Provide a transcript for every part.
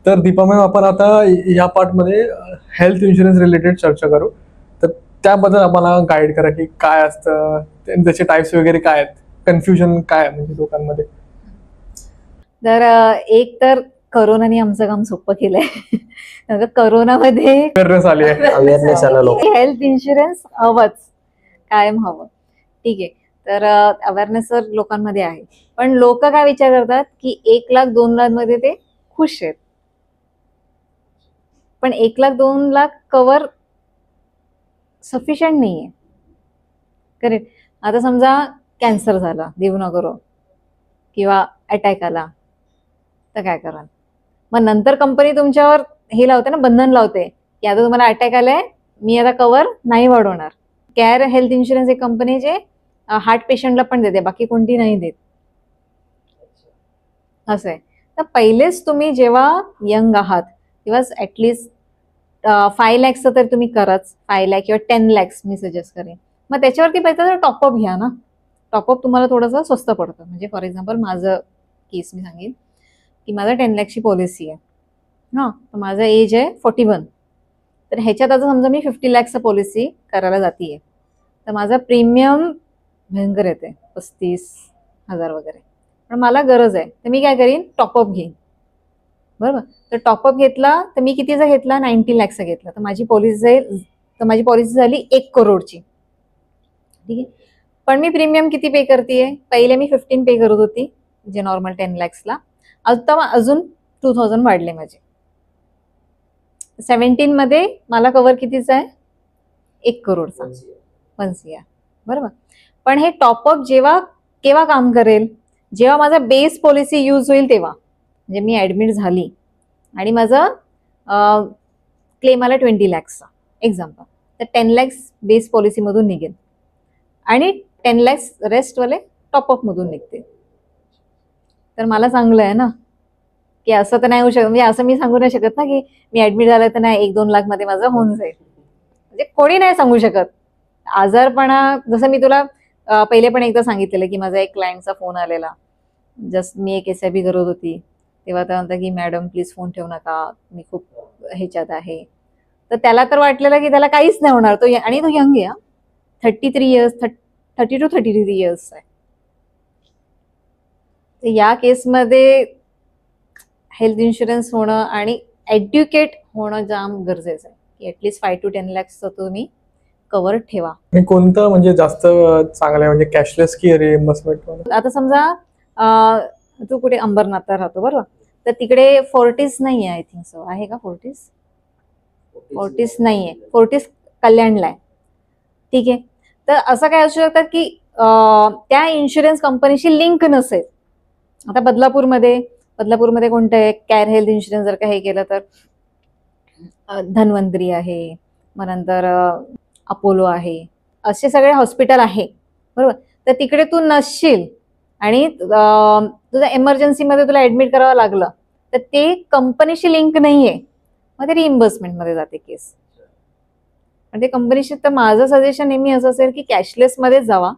तर दीपा मॅम, आपण आता या पार्टमध्ये हेल्थ इन्शुरन्स रिलेटेड चर्चा करू. तर त्याबद्दल आम्हाला गाईड करा की काय असतं, त्याचे टाइप्स वगैरे काय आहेत, कन्फ्युजन काय आहे म्हणजे लोकांमध्ये. तर एक तर करोनाने आमचं काम सोपं केलंय. करोनामध्ये अवेअरनेस आली आहे. अवेअरनेस आला लोक. हेल्थ इन्शुरन्स हवंच, कायम हवं. ठीक आहे, तर अवेअरनेस तर लोकांमध्ये आहे, पण लोक काय विचार करतात की 1 लाख 2 लाख मध्ये ते खुश आहेत. पण 1 लाख 2 लाख कव्हर सफिशियंट नाहीये. करेक्ट. आता समजा कॅन्सर झाला, देव न करो, किंवा अटॅक आला, तर काय कराल? मग नंतर कंपनी तुमच्यावर हे लावते ना, बंधन लावते की आता तुम्हाला अटॅक आलाय, मी आता कव्हर नाही वाढवणार. केअर हेल्थ इन्शुरन्स एक कंपनी जे हार्ट पेशंटला पण देते, बाकी कोणती नाही देत. असं आहे. तर पहिलेच तुम्ही जेव्हा यंग आहात तेव्हा ऍटलिस्ट 5 लॅक्सचं तर तुम्ही कराच. 5 लाख किंवा 10 लॅक्स मी सजेस्ट करेन. मग त्याच्यावरती पैसा टॉपअप घ्या ना. टॉपअप तुम्हाला थोडंसं स्वस्त पडतं. म्हणजे फॉर एक्झाम्पल माझं केस मी सांगेन की माझं 10 लॅक्सची पॉलिसी आहे. हां, तर माझं एज आहे 41. तर ह्याच्यात आता समजा मी 50 लॅक्सचं पॉलिसी करायला जातीये, तर माझा प्रीमियम भयंकर येते 35,000 वगैरे. पण मला गरज आहे, तर मी काय करीन, टॉपअप घेईन. बरोबर. तर टॉपअप घेतला तर मी कितीचा घेतला, 90 लॅक्सचा घेतला, तर माझी पॉलिसी झाली 1 करोडची. ठीक आहे. पण मी प्रीमियम किती पे करतेय? पहिले मी 15 पे करत होती, जे नॉर्मल 10 लॅक्सला. आता अजून 2000 वाढले माझे. 17 मध्ये मला कव्हर कितीचा आहे? 1 करोडचा, 1 CR. बरोबर. पण हे टॉपअप केव्हा काम करेल? जेव्हा माझा बेस पॉलिसी यूज होईल तेव्हा. म्हणजे मी ऍडमिट झाली आणि माझं क्लेम आला 20 लॅक्सचा एक्झाम्पल, तर 10 लॅक्स बेस पॉलिसीमधून निघेल आणि 10 लॅक्स रेस्टवाले टॉपअप मधून निघते. तर मला चांगलं आहे ना, की असं तर नाही होऊ शकत. म्हणजे असं मी सांगू नाही शकत ना की मी ऍडमिट झालं तर नाही 1-2 लाख मध्ये माझं होऊन जाईल. म्हणजे कोणी नाही सांगू शकत. आजारपणा, जसं मी तुला पहिले पण एकदा सांगितलेलं की माझा एक क्लायंटचा फोन आलेला, जस्ट मी एक SIP करत होती, तेव्हा त्या म्हणता की मॅडम प्लीज फोन ठेवू नका, मी खूप ह्याच्यात आहे. तर त्याला तर वाटलेलं की त्याला काहीच नाही होणार. तो आणि तो यंग आहे, 33 इयर्स, 30 to 33 इयर्स आहे. तर या केसमध्ये हेल्थ इन्शुरन्स होणं आणि एड्युकेट होणं जाम गरजेचं आहे की ऍटलीस्ट 5 to 10 लॅक्सचं तुम्ही कव्हर ठेवा. कोणतं म्हणजे जास्त चांगलं आहे, म्हणजे कॅशलेस की रिइंबर्समेंट? आता समजा तू कुठे अंबरनाथला राहतो, बरोबर, तर तिकडे फोर्टिस नाही आहे. I think so. आहे का फोर्टिस? फोर्टिस नाही आहे. फोर्टिस कल्याणला आहे. ठीक आहे. तर असं काय असू शकतं की त्या इन्शुरन्स कंपनीशी लिंक नसेल. आता बदलापूरमध्ये कोणतं आहे केअर हेल्थ इन्शुरन्स जर का हे केलं तर धन्वंतरी आहे, मग नंतर अपोलो आहे, असे सगळे हॉस्पिटल आहे. बरोबर. तर तिकडे तू नसशील आणि तुझ्या इमर्जन्सीमध्ये तुला ऍडमिट करावं लागलं, तर ते कंपनीशी लिंक नाहीये, मग ते रिइंबर्समेंटमध्ये जाते केस. पण ते कंपनीशी, तर माझं सजेशन नेहमी असं असेल की कॅशलेसमध्येच जावा.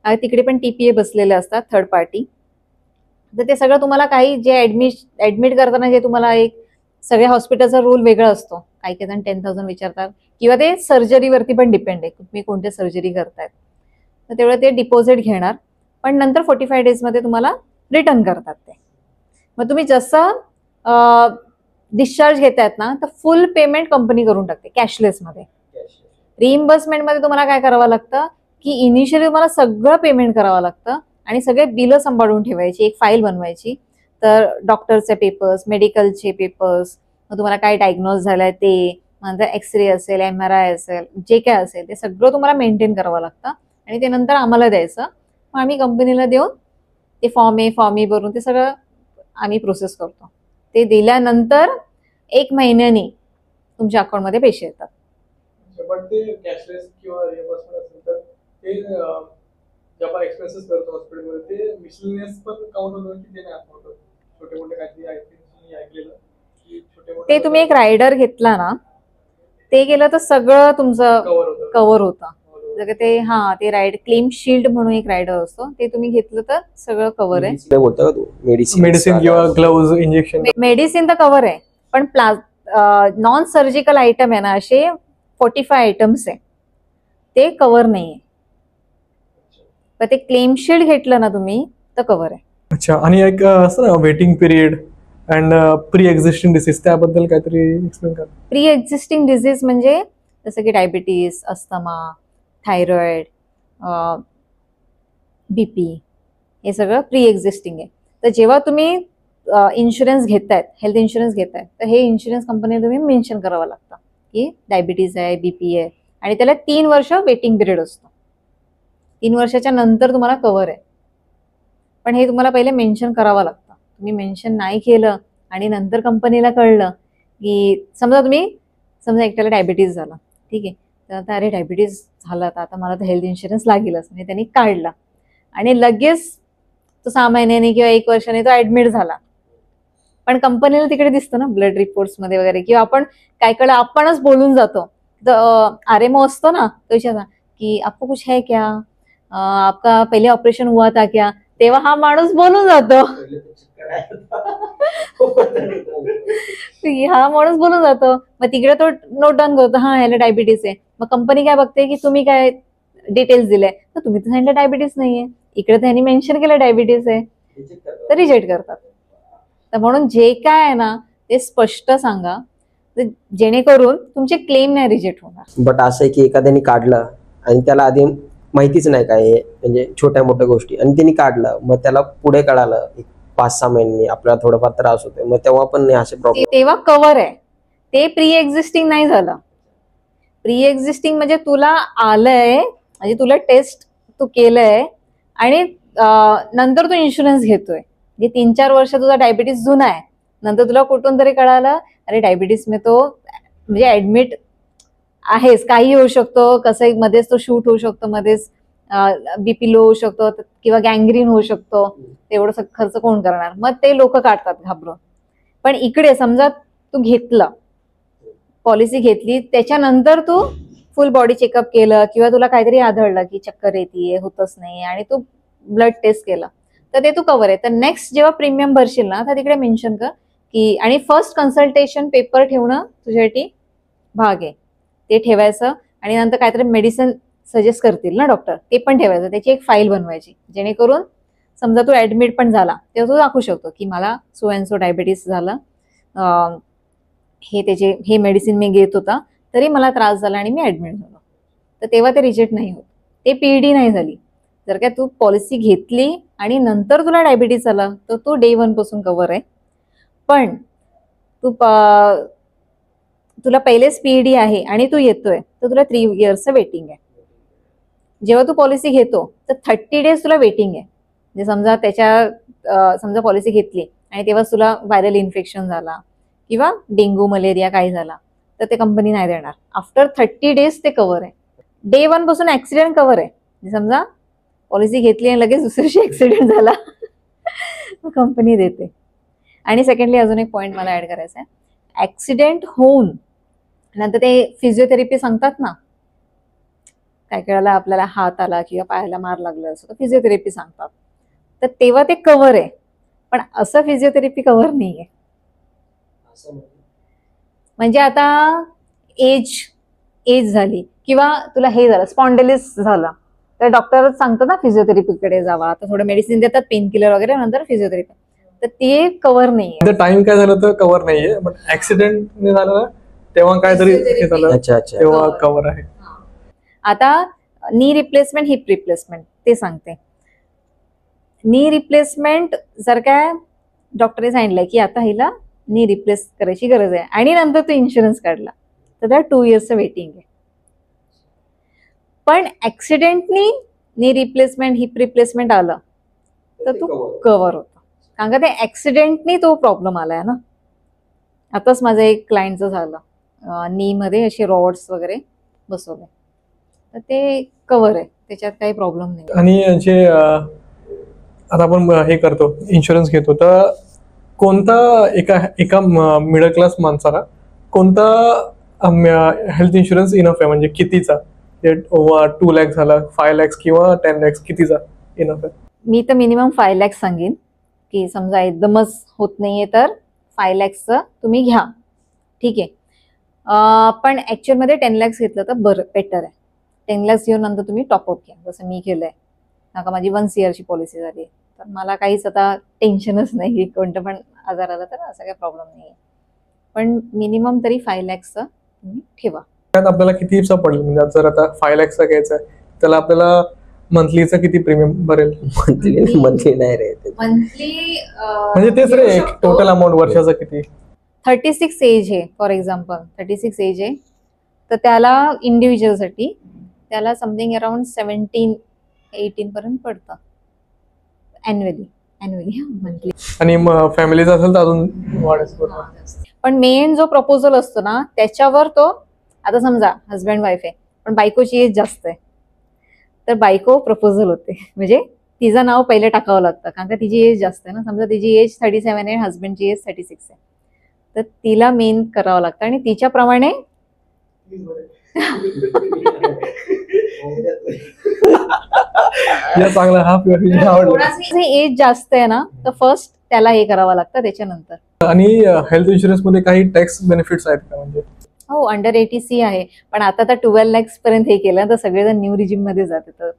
तिकडे पण TPA बसलेले असतात, थर्ड पार्टी. तर ते सगळं तुम्हाला काही जे ऍडमिट करताना जे तुम्हाला एक सगळ्या हॉस्पिटलचा रूल वेगळा असतो. काही जण 10,000 विचारतात, किंवा ते सर्जरीवरती पण डिपेंड आहे तुम्ही कोणत्या सर्जरी करतायत. तर तेवढं ते डिपॉझिट घेणार, पण नंतर 45 डेजमध्ये तुम्हाला रिटर्न करतात ते. मग तुम्ही जसं डिस्चार्ज घेतायत ना, तर फुल पेमेंट कंपनी करून टाकते कॅशलेसमध्ये. रिइंबर्समेंटमध्ये तुम्हाला काय करावं लागतं की इनिशियली तुम्हाला सगळं पेमेंट करावं लागतं आणि सगळे बिलं सांभाळून ठेवायची, एक फाईल बनवायची. तर डॉक्टरचे पेपर्स, मेडिकलचे पेपर्स, मग तुम्हाला काय डायग्नोज झालंय ते, नंतर एक्सरे असेल, MRI असेल, जे काय असेल ते सगळं तुम्हाला मेंटेन करावं लागतं आणि ते नंतर आम्हाला द्यायचं. मग आम्ही कंपनीला देऊन ते फॉर्म ए भरून ते सगळं आम्ही प्रोसेस करतो. ते दिल्यानंतर 1 महिन्याने तुमच्या अकाउंटमध्ये पैसे येतात. पण ते कॅशलेस किंवा रिइंबर्समेंट असेल तर ते जे आपण एक्सपेन्सेस करतो हॉस्पिटलमध्ये, ते मिसलेनियस पण काउंट होतं की ते नाही काउंट होतं? छोटे मोठे काहीतरी ऐकलेलं की छोटे मोठे, ते तुम्ही एक रायडर घेतला ना, ते गेलं तर सगळं तुमचं कव्हर होतं. ते ते राईड क्लेम शील्ड म्हणून एक रायडर असतो, ते तुम्ही घेतलं तर सगळं कव्हर आहे. मेडिसिन किंवा ग्लव्ज इंजेक्शन मेडिसिन तर कव्हर आहे, पण नॉन सर्जिकल आयटम आहे ना, असे 45 आयटम्स आहे, ते कव्हर नाहीये. पण ते क्लेम शील्ड घेतलं ना तुम्ही तर कव्हर आहे. अच्छा, आणि एक असं ना waiting period and pre existing disease, त्याबद्दल काहीतरी एक्सप्लेन करा. प्री एक्झिस्टिंग डिसीज म्हणजे जसं की डायबिटीज, अस्थमा, थायरॉइड, बीपी, हे सगळं प्री एक्झिस्टिंग आहे. तर जेव्हा तुम्ही इन्शुरन्स घेतायत, हेल्थ इन्शुरन्स घेतायत, तर हे इन्शुरन्स कंपनी तुम्ही मेन्शन करावं लागतं की डायबिटीज आहे, बीपी आहे, आणि त्याला 3 वर्ष वेटिंग पिरियड असतो. 3 वर्षाच्या नंतर तुम्हाला कव्हर आहे. पण हे तुम्हाला पहिले मेन्शन करावं लागतं. तुम्ही मेन्शन नाही केलं आणि नंतर कंपनीला कळलं की समजा एकट्याला डायबिटीज झाला, ठीक आहे, तर आता अरे डायबिटीज झाला, तर आता मला तर हेल्थ इन्शुरन्स लागेलच, आणि त्यांनी काढला आणि लगेच तो 6 महिन्यांनी किंवा 1 वर्षाने तो ऍडमिट झाला. पण कंपनीला तिकडे दिसतं ना ब्लड रिपोर्ट्स मध्ये वगैरे, किंवा आपण काय कळलं आपणच बोलून जातो. आरएमओ असतो ना, तो विचारता की आपको कुछ है क्या, आपका पहिले ऑपरेशन हुआ था क्या, तेव्हा हा माणूस बोलून जातो. हा माणूस बोलून जातो. मग तिकडे तो नोट डाऊन करतो, हा ह्याला डायबिटीज आहे. मग कंपनी काय बघते की तुम्ही काय डिटेल्स दिले, तर तुम्ही तर सांगितलं डायबिटीज नाहीये, इकडे त्यांनी मेन्शन केलं डायबिटीज आहे, तर रिजेक्ट करतात. तर म्हणून जे काय आहे ना ते स्पष्ट सांगा, जेणेकरून तुमचे क्लेम नाही रिजेक्ट होणार. बट असं आहे की एखाद्याने काढलं आणि त्याला आधी माहितीच नाही काय, म्हणजे छोट्या मोठ्या गोष्टी, आणि त्यांनी काढलं, मग त्याला पुढे कळालं 5-6 महिन्यांनी आपल्याला थोडाफार त्रास होतोय, मग तेव्हा पण नाही असे प्रॉब्लेम. तेव्हा कव्हर आहे, ते प्री एक्झिस्टिंग नाही झालं. प्री एक्झिस्टिंग म्हणजे तुला आलंय, म्हणजे तुला टेस्ट तू केलंय आणि नंतर तू इन्शुरन्स घेतोय, म्हणजे 3-4 वर्ष तुझा डायबिटीस जुना आहे, नंतर तुला कुठून तरी कळालं अरे डायबिटीस में तो म्हणजे ऍडमिट आहेस, काही होऊ शकतो, कसं मध्येच तो शूट होऊ शकतो, मध्येच बीपी लो होऊ शकतो किंवा गँग्रीन होऊ शकतो, तेवढं खर्च कोण करणार. मग ते लोक काढतात घाबरून. पण इकडे समजा तू घेतलं, पॉलिसी घेतली, त्याच्यानंतर तू फुल बॉडी चेकअप केलं किंवा तुला काहीतरी आढळलं की चक्कर येते, होतच नाही, आणि तू ब्लड टेस्ट केलं, तर ते तू कव्हर आहे. तर नेक्स्ट जेव्हा प्रीमियम भरशील ना, तर तिकडे मेन्शन कर की, आणि फर्स्ट कन्सल्टेशन पेपर ठेवणं तुझ्यासाठी भाग आहे, ते ठेवायचं. आणि नंतर काहीतरी मेडिसिन सजेस्ट करतील ना डॉक्टर, ते पण ठेवायचं, त्याची एक फाईल बनवायची, जेणेकरून समजा तू ऍडमिट पण झाला तेव्हा तू दाखवू शकतो की मला सो अँड सो डायबिटीस झालं, हे मेडिसिन मी घेत होता तरी मला त्रास झाला आणि मी ऍडमिट झालो. तर तेव्हा ते रिजेक्ट नाही होत, ते पीडी नाही झाली. जर काय तू पॉलिसी घेतली आणि नंतर तुला डायबिटीस झाला तर तू डे 1 पासून कव्हर आहे. पण तुला पहिलेच पीडी आहे आणि तू येतोय तर तुला 3 इयर्सचं वेटिंग आहे. जेव्हा तू पॉलिसी घेतो तर 30 डेज तुला वेटिंग आहे. म्हणजे समजा पॉलिसी घेतली आणि तेव्हा तुला व्हायरल इन्फेक्शन झाला किंवा डेंग्यू, मलेरिया काही झाला तर ते कंपनी नाही देणार. आफ्टर 30 डेज ते कव्हर आहे. डे 1 पासून ऍक्सिडेंट कव्हर आहे. म्हणजे समजा पॉलिसी घेतली आणि लगेच दुसऱ्या दिवशी ऍक्सिडेंट झाला कंपनी देते. आणि सेकंडली अजून एक पॉईंट मला ऍड करायचा आहे. ऍक्सिडेंट होऊन नंतर ते फिजिओथेरपी सांगतात ना, काय कळायला आपल्याला हात आला किंवा पायाला मार लागला असं तर फिजिओथेरपी सांगतात, तर तेव्हा ते कव्हर आहे. पण असं फिजिओथेरपी कव्हर नाहीये. म्हणजे आता एज झाली किंवा तुला हे झालं, स्पॉन्डिलिस झालं, तर डॉक्टरच सांगतो ना फिजिओथेरपीकडे जावा, तर थोडं मेडिसिन देतात, पेन किलर वगैरे, नंतर फिजिओथेरपी, तर ते कव्हर नाहीये. टाइम काय झालं तर कव्हर नाहीये, बट ऍक्सिडेंट झालं ना तेव्हा काहीतरी हे झालं तेव्हा कव्हर आहे. आता नी रिप्लेसमेंट, हिप रिप्लेसमेंट ते सांगते. नी रिप्लेसमेंट जर काय डॉक्टरने सांगितलंय की आता हिला नी रिप्लेस करायची गरज आहे आणि नंतर तू इन्शुरन्स काढला तर त्या 2 इयर्सचं वेटिंग आहे. पण ऍक्सिडेंटनी नी रिप्लेसमेंट, हिप रिप्लेसमेंट आलं तर तू कव्हर होतो, कारण का ते ऍक्सिडेंटनी तो प्रॉब्लेम आलाय ना. आताच माझं एक क्लायंटचं झालं, नी मध्ये असे रॉड्स वगैरे बसवले, तर ते कव्हर आहे, त्याच्यात काही प्रॉब्लेम नाही. आणि जे आता आपण हे करतो, इन्शुरन्स घेतो, तर कोणता एका मिडल क्लास माणसाला कोणता हेल्थ इन्शुरन्स इनफ आहे, म्हणजे कितीचा, 2 लाख झाला, 5 लाख किंवा 10 लाख, कितीचा इनफ आहे? मी तर मिनिमम 5 लाख सांगेन, की समजा एकदमच होत नाहीये तर 5 लाखचं तुम्ही घ्या, ठीक आहे. पण ऍक्च्युअल मध्ये 10 lakhs घेतलं तर बरं बेटर आहे. 10 lakhs घेऊन नंतर तुम्ही टॉपअप घ्या, जसं मी केलंय. नका माझी 1 CR ची पॉलिसी झाली, तर मला काहीच आता टेन्शनच नाही. कोणतं पण आजार आला तर असं काही प्रॉब्लेम नाही. पण मिनिमम तरी 5 lakhs तुम्ही ठेवा. त्यात आपल्याला कितीचा पडेल, म्हणजे जर आता 5 lakhsचा घ्यायचा आहे त्याला आपल्याला मंथलीचा किती प्रीमियम भरेल? मंथली नाही रे, मंथली म्हणजे तेच रे, टोटल अमाऊंट वर्षाचा किती? 36 एज आहे फॉर एक्झाम्पल, 36 एज आहे तर त्याला इंडिव्हिज्युअलसाठी त्याला समथिंग अराउंड 17-18 पर्यंत पडतं ॲन्युअली मंथली. आणि फॅमिलीचा असेल तर अजून वाढेल. पण मेन जो प्रपोजल असतो ना त्याच्यावर तो, आता समजा हजबंड वाईफ आहे पण बायकोची एज जास्त आहे तर बायको प्रपोजल होते, म्हणजे तिचं नाव पहिले टाकावं लागतं कारण का तिची एज जास्त आहे ना. समजा तिची एज 37 आहे, हजबंडची एज 36 आहे, तर तिला मेन करावं लागतं आणि तिच्याप्रमाणे चांगला हा एज जास्त आहे ना तर फर्स्ट त्याला हे करावं लागतं त्याच्यानंतर. आणि हेल्थ इन्शुरन्स मध्ये काही टॅक्स बेनिफिट्स आहेत का? म्हणजे हो, अंडर 80C आहे, पण आता तर 12 lakhs पर्यंत हे केलं तर सगळेजण न्यू रिजिम मध्ये जाते, तर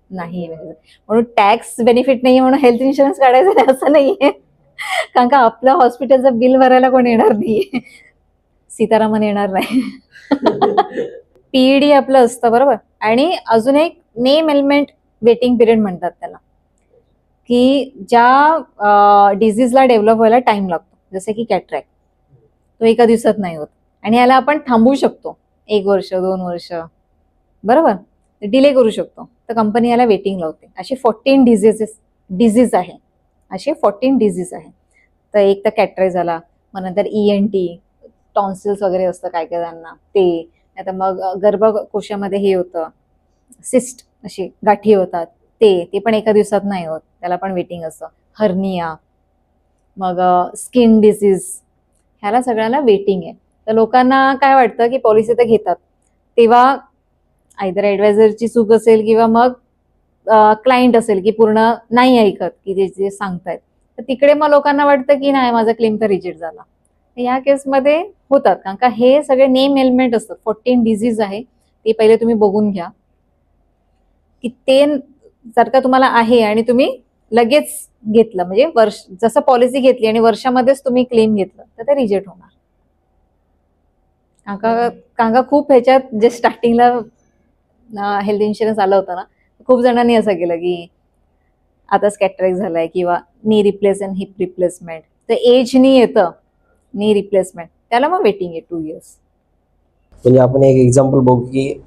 नाही. म्हणून टॅक्स बेनिफिट नाही म्हणून हेल्थ इन्शुरन्स काढायचं नाही असं नाहीये, कारण का आपलं हॉस्पिटलचं बिल भरायला कोण येणार नाहीये, सीतारामन येणार नाही. PED आपलं असतं बरोबर. आणि अजून एक नेम एलिमेंट वेटिंग पिरियड म्हणतात त्याला, की ज्या डिझीजला डेव्हलप व्हायला टाइम लागतो, जसं की कॅटरॅक्ट, तो एका दिवसात नाही होत आणि याला आपण थांबवू शकतो 1 वर्ष 2 वर्ष बरोबर, डिले करू शकतो. तर कंपनी याला वेटिंग लावते. असे 14 डिझीज आहे, असे 14 डिझीज आहे. तर एक तर कॅटरॅक्ट झाला, मग नंतर ENT, टॉन्सिल्स वगैरे असतं काय काय त्यांना ते, आता मग गर्भकोशामध्ये हे होतं सिस्ट, अशी गाठी होतात ते पण एका दिवसात नाही होत, त्याला पण वेटिंग असतं. हर्निया, मग स्किन डिसीज, ह्याला सगळ्याला वेटिंग आहे. तर लोकांना काय वाटतं की पॉलिसी तर घेतात तेव्हा आयदर ॲडवायझरची चूक असेल किंवा मग क्लायंट असेल की पूर्ण नाही ऐकत की जे जे सांगतायत, तर तिकडे मग लोकांना वाटतं की नाही माझा क्लेम तर रिजेक्ट झाला. या केसमध्ये होतात, कारण का हे सगळे नेम एलिमेंट असतात. 14 डिझीज आहे, ते पहिले तुम्ही बघून घ्या की ते जर का तुम्हाला आहे आणि तुम्ही लगेच घेतलं, म्हणजे जसं पॉलिसी घेतली आणि वर्षामध्येच तुम्ही क्लेम घेतलं तर ते रिजेक्ट होणार. कारण का खूप ह्याच्यात जे स्टार्टिंगला हेल्थ इन्शुरन्स आला होता ना, खूप जणांनी असं केलं की आता कॅटरॅक्ट झालाय किंवा नी रिप्लेस अँड हिप रिप्लेसमेंट, तर एजनी येतं नी रिप्लेसमेंट, त्याला मग वेटिंग आहे 2 years. म्हणजे आपण एक एक्झाम्पल बघू की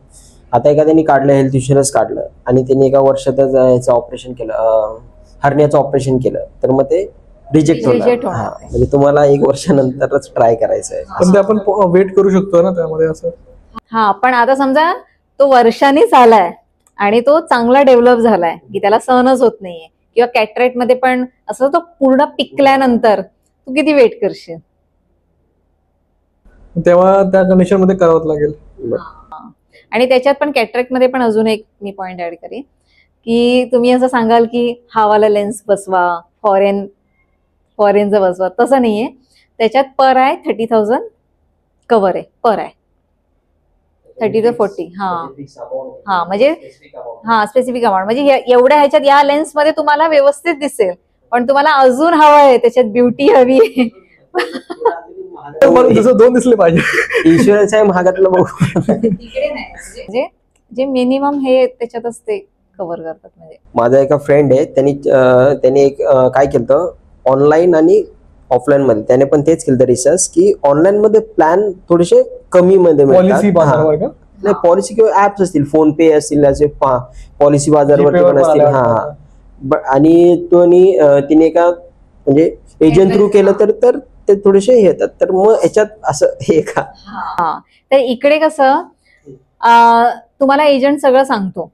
आता एखाद्याने काढलं, हेल्थ इन्शुरन्स काढलं आणि त्यांनी एका वर्षातच याचं ऑपरेशन केलं, हर्नियाचं ऑपरेशन केलं, तर मग ते रिजेक्ट होणार. म्हणजे तुम्हाला 1 वर्षानंतरच ट्राय करायचं आहे. पण ते आपण वेट करू शकतो ना त्यामध्ये असं. हा, पण आता समजा तो वर्षांनीच आलाय आणि तो चांगला डेव्हलप झालाय की त्याला सहनच होत नाहीये, किंवा कॅटरॅक्ट मध्ये पण असं तो पूर्ण पिकल्यानंतर तू किती वेट करशील, तेव्हा त्या कंडिशन मध्ये करावंच लागेल. आणि त्याच्यात पण कॅटरॅक्ट मध्ये पण अजून एक मी पॉइंट ऍड करेन की तुम्ही असं सांगाल की हा वाला लेन्स बसवा, फॉरेनचं बसवा, तसं नाहीये. त्याच्यात पर आहे 30,000 कव्हर आहे, पर आहे 30 to 40. हा म्हणजे स्पेसिफिक अमाऊंट, म्हणजे एवढ्या ह्याच्यात या लेन्स मध्ये तुम्हाला व्यवस्थित दिसेल, पण तुम्हाला अजून हवं आहे, त्याच्यात ब्युटी हवी आहे. जसं 2 दिसले पाहिजे. इन्शुरन्स आहे महागातलं बघू. म्हणजे जे मिनिमम हे त्याच्यातच ते कव्हर करतात. म्हणजे माझा एका फ्रेंड आहे, त्यांनी एक काय केलं ऑनलाईन आणि ऑफलाईन मध्ये, त्याने पण तेच केलं रिसर्च की ऑनलाईन मध्ये प्लॅन थोडेसे कमी मध्ये मिळतात. नाही, पॉलिसी किंवा ऍप्स असतील, फोन पे असतील, असे पॉलिसी बाजारवरती पण असतील. आणि तिने का म्हणजे एजंट थ्रू केलं तर ते थोडेसे हे येतात. तर मग याच्यात असं हे का, तर इकडे कसं तुम्हाला एजंट सगळं सांगतो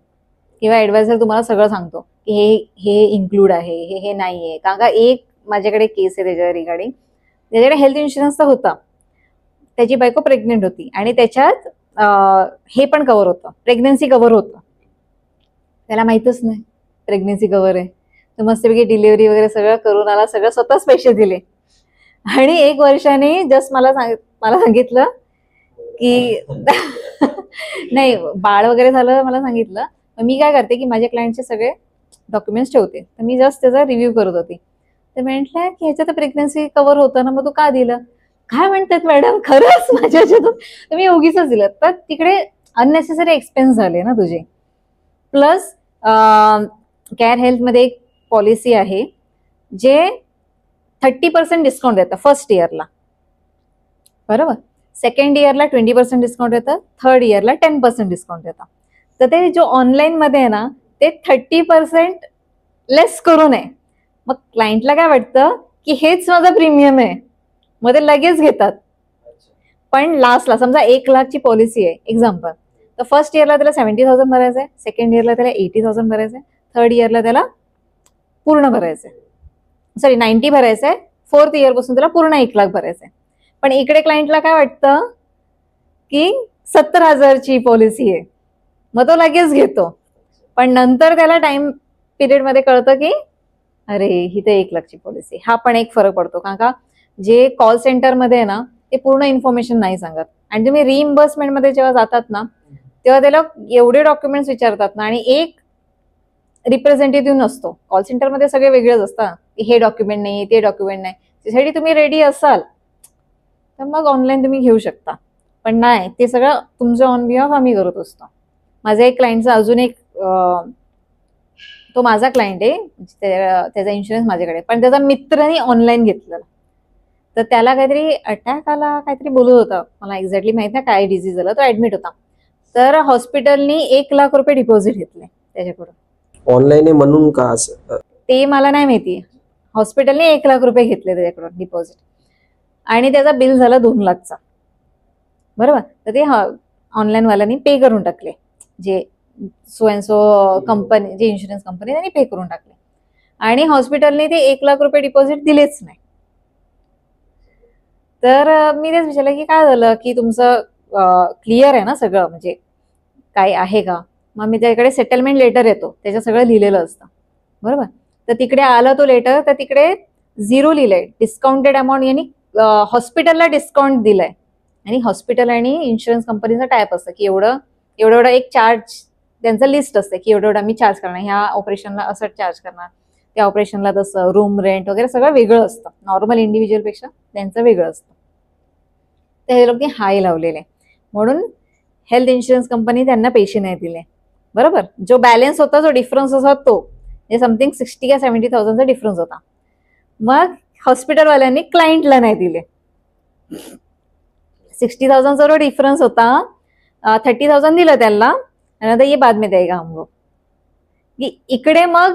किंवा ऍडवायझर तुम्हाला सगळं सांगतो की हे इन्क्लूड आहे, हे नाहीये. कारण का एक माझ्याकडे केस आहे त्याच्या रिगार्डिंग, त्याच्याकडे हेल्थ इन्शुरन्सचा होता, त्याची बायको प्रेग्नेंट होती आणि त्याच्यात हे पण कव्हर होतं, प्रेग्नन्सी कव्हर होतं. त्याला माहितच नाही प्रेग्नन्सी कव्हर आहे, तर मस्तपैकी डिलिव्हरी वगैरे सगळं करून आला, सगळं स्वतःच पैसे दिले. आणि 1 वर्षाने जस्ट मला सांगितलं की नाही, बाळ वगैरे झालं मला सांगितलं. मग मी काय करते की माझ्या क्लायंटचे सगळे डॉक्युमेंट्स ठेवते, तर मी जस्ट त्याचा रिव्ह्यू करत होती. तर म्हटलं की ह्याच्यात प्रेग्नन्सी कव्हर होतं ना, मग तू का दिलं? काय म्हणतात मॅडम, खरंच माझ्या ह्याच्यातून तर मी उगीच दिलं. तर तिकडे अननेसेसरी एक्सपेन्स झाले ना तुझे. प्लस केअर हेल्थमध्ये एक पॉलिसी आहे जे 30% डिस्काउंट देतं फर्स्ट इयरला, बरोबर. सेकंड इयरला 20% डिस्काउंट येतं, थर्ड इयरला 10% डिस्काउंट येतं. तर ते जो ऑनलाईन मध्ये आहे ना, ते 30% लेस करू नये. मग क्लायंटला काय वाटतं की हेच माझा प्रीमियम आहे, मग ते लगेच घेतात. पण लास्टला समजा 1 लाखची पॉलिसी आहे एक्झाम्पल, तर फर्स्ट इयरला त्याला 70,000 भरायचं आहे, सेकंड इयरला त्याला 80,000 भरायचं आहे, थर्ड इयरला त्याला पूर्ण भरायचं आहे, सॉरी 90 भरायचं आहे, फोर्थ इयर पासून त्याला पूर्ण 1 लाख भरायचं आहे. पण इकडे क्लायंटला काय वाटतं की 70,000ची पॉलिसी आहे, मग तो लगेच घेतो. पण नंतर त्याला टाइम पिरियड मध्ये कळतं की अरे ही तर 1 लाखची पॉलिसी. हा पण एक फरक पडतो, कारण का जे कॉल सेंटरमध्ये आहे ना, ते पूर्ण इन्फॉर्मेशन नाही सांगत. आणि तुम्ही रिइम्बर्समेंट मध्ये जेव्हा जातात ना, तेव्हा त्याला एवढे डॉक्युमेंट्स विचारतात ना, आणि एक रिप्रेझेंटेटिव्ह नसतो. कॉल सेंटरमध्ये सगळे वेगळेच असतात, हे डॉक्युमेंट नाही, ते डॉक्युमेंट नाही. त्यासाठी तुम्ही रेडी असाल तर मग ऑनलाईन तुम्ही घेऊ शकता. पण नाही, ते सगळं तुमचं ऑन बिहाफ आम्ही करत असतो. माझ्या एक क्लायंटचा अजून एक, तो माझा क्लायंट आहे, त्याचा इन्शुरन्स माझ्याकडे, पण त्याचा मित्राने ऑनलाईन घेतलेला. तर त्याला काहीतरी अटॅक आला, काहीतरी बोलत होता, मला एक्झॅक्टली माहित नाही काय डिझीज झाला. तो ऍडमिट होता. तर हॉस्पिटलनी 1 लाख रुपये डिपॉझिट घेतले त्याच्याकडून. ऑनलाईन आहे म्हणून का असं? ते मला नाही माहिती. हॉस्पिटलने 1 लाख रुपये घेतले त्याच्याकडून डिपॉझिट, आणि त्याचा बिल झाला 2 लाखचा, बरोबर. तर ते ऑनलाईन वाल्यांनी पे करून टाकले, जे सो अँड सो कंपनी, जे इन्शुरन्स कंपनी, त्यांनी पे करून टाकले. आणि हॉस्पिटलने ते 1 लाख रुपये डिपॉझिट दिलेच नाही. तर मी तेच विचारलं की काय झालं, की तुमचं क्लिअर आहे ना सगळं, म्हणजे काय आहे का? मग मी त्याकडे सेटलमेंट लेटर येतो, त्याच्यात सगळं लिहिलेलं असतं, बरोबर. तर तिकडे आलं तो लेटर, तर तिकडे 0 लिहिलंय, डिस्काउंटेड अमाऊंट, यांनी हॉस्पिटलला डिस्काउंट दिलंय. आणि हॉस्पिटल आणि इन्शुरन्स कंपनीचं टाईप असतं की एवढं एक चार्ज, त्यांचं लिस्ट असते की एवढं आम्ही चार्ज करणार, ह्या ऑपरेशनला असं चार्ज करणार, त्या ऑपरेशनला तसं, रूम रेंट वगैरे सगळं वेगळं असतं. नॉर्मल इंडिव्हिज्युअल पेक्षा त्यांचं वेगळं असतं. तर हे लोक हाय लावलेले, म्हणून हेल्थ इन्शुरन्स कंपनी त्यांना पैसे नाही दिले, बरोबर. जो बॅलन्स होता, जो डिफरन्स होता, तो समथिंग 60 का 70,000चा डिफरन्स होता. मग हॉस्पिटलवाल्यांनी क्लायंटला नाही दिले. 60,000चा जो डिफरन्स होता, 30,000 दिलं त्याला, आणि आता ये बाद में देगा हमको. इकडे मग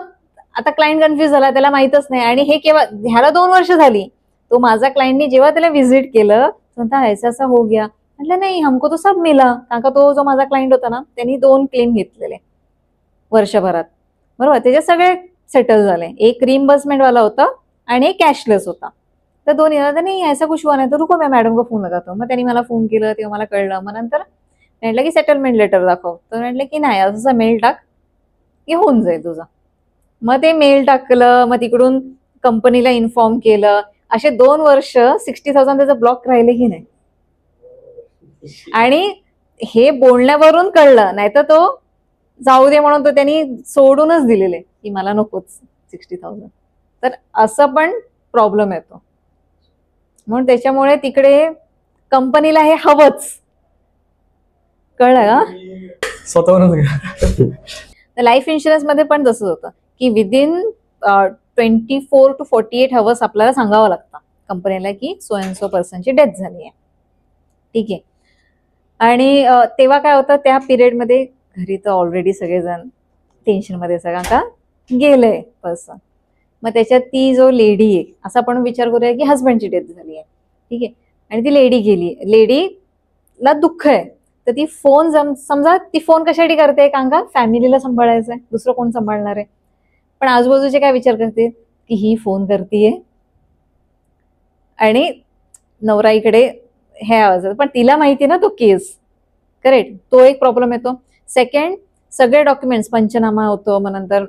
आता क्लायंट कन्फ्युज झाला, त्याला माहितच नाही. आणि हे केव्हा, ह्याला 2 वर्ष झाली. तो माझा क्लायंटनी जेव्हा त्याला व्हिजिट केलं, म्हणता ऐसा असा हो गया. म्हटलं नाही, हमको तो सब मिला. कारण का तो जो माझा क्लायंट होता ना, त्यांनी 2 क्लेम घेतलेले वर्षभरात, बरोबर. त्याचे सगळे सेटल झाले. एक रिइम्बर्समेंट वाला होता आणि एक कॅशलेस होता. तर दोन्ही नाही, ऐसा कुछ हुआ नाही, तर रुको मैं मॅडम को फोन लगातो. मग त्यांनी मला फोन केलं, तेव्हा मला कळलं. मग नंतर म्हटलं की सेटलमेंट लेटर दाखव. तर म्हटलं की नाही, असं मेल टाक की होऊन जाईल तुझा. मग ते मेल टाकलं, मग तिकडून कंपनीला इन्फॉर्म केलं. असे 2 वर्ष 60,000 त्याचं ब्लॉक राहिले की नाही. आणि हे बोलण्यावरून कळलं, नाही तर तो जाऊ दे म्हणून तो त्यांनी सोडूनच दिलेले की मला नकोच 60,000. तर असं पण प्रॉब्लेम येतो. म्हणून त्याच्यामुळे तिकडे कंपनीला हे हवंच, कळलं का? स्वतःहूनच घ्या. तर लाईफ इन्शुरन्स मध्ये पण तसंच होतं की विदिन 24 to 48 hours आपल्याला सांगावं लागतं कंपनीला की सो अँड सो पर्सनची डेथ झाली आहे, ठीक आहे. आणि तेव्हा काय होतं, त्या पिरियडमध्ये घरी तर ऑलरेडी सगळेजण टेन्शनमध्ये, सगळं का गेलंय पर्सन. मग त्याच्यात ती जो लेडी आहे, असा आपण विचार करूया की हस्बंडची डेथ झाली आहे, ठीक आहे, आणि ती लेडी गेली, लेडीला दुःख आहे. तर ती फोन समजा ती फोन कशासाठी करते, कारण का फॅमिलीला सांभाळायचं आहे, दुसरं कोण सांभाळणार आहे. पण आजूबाजूचे काय विचार करते की ही फोन करतीये आणि नवरा इकडे हे आवाज, पण तिला माहिती ना तो केस, करेक्ट, तो एक प्रॉब्लेम येतो. सेकंड, सगळे डॉक्युमेंट्स, पंचनामा होतो, मग नंतर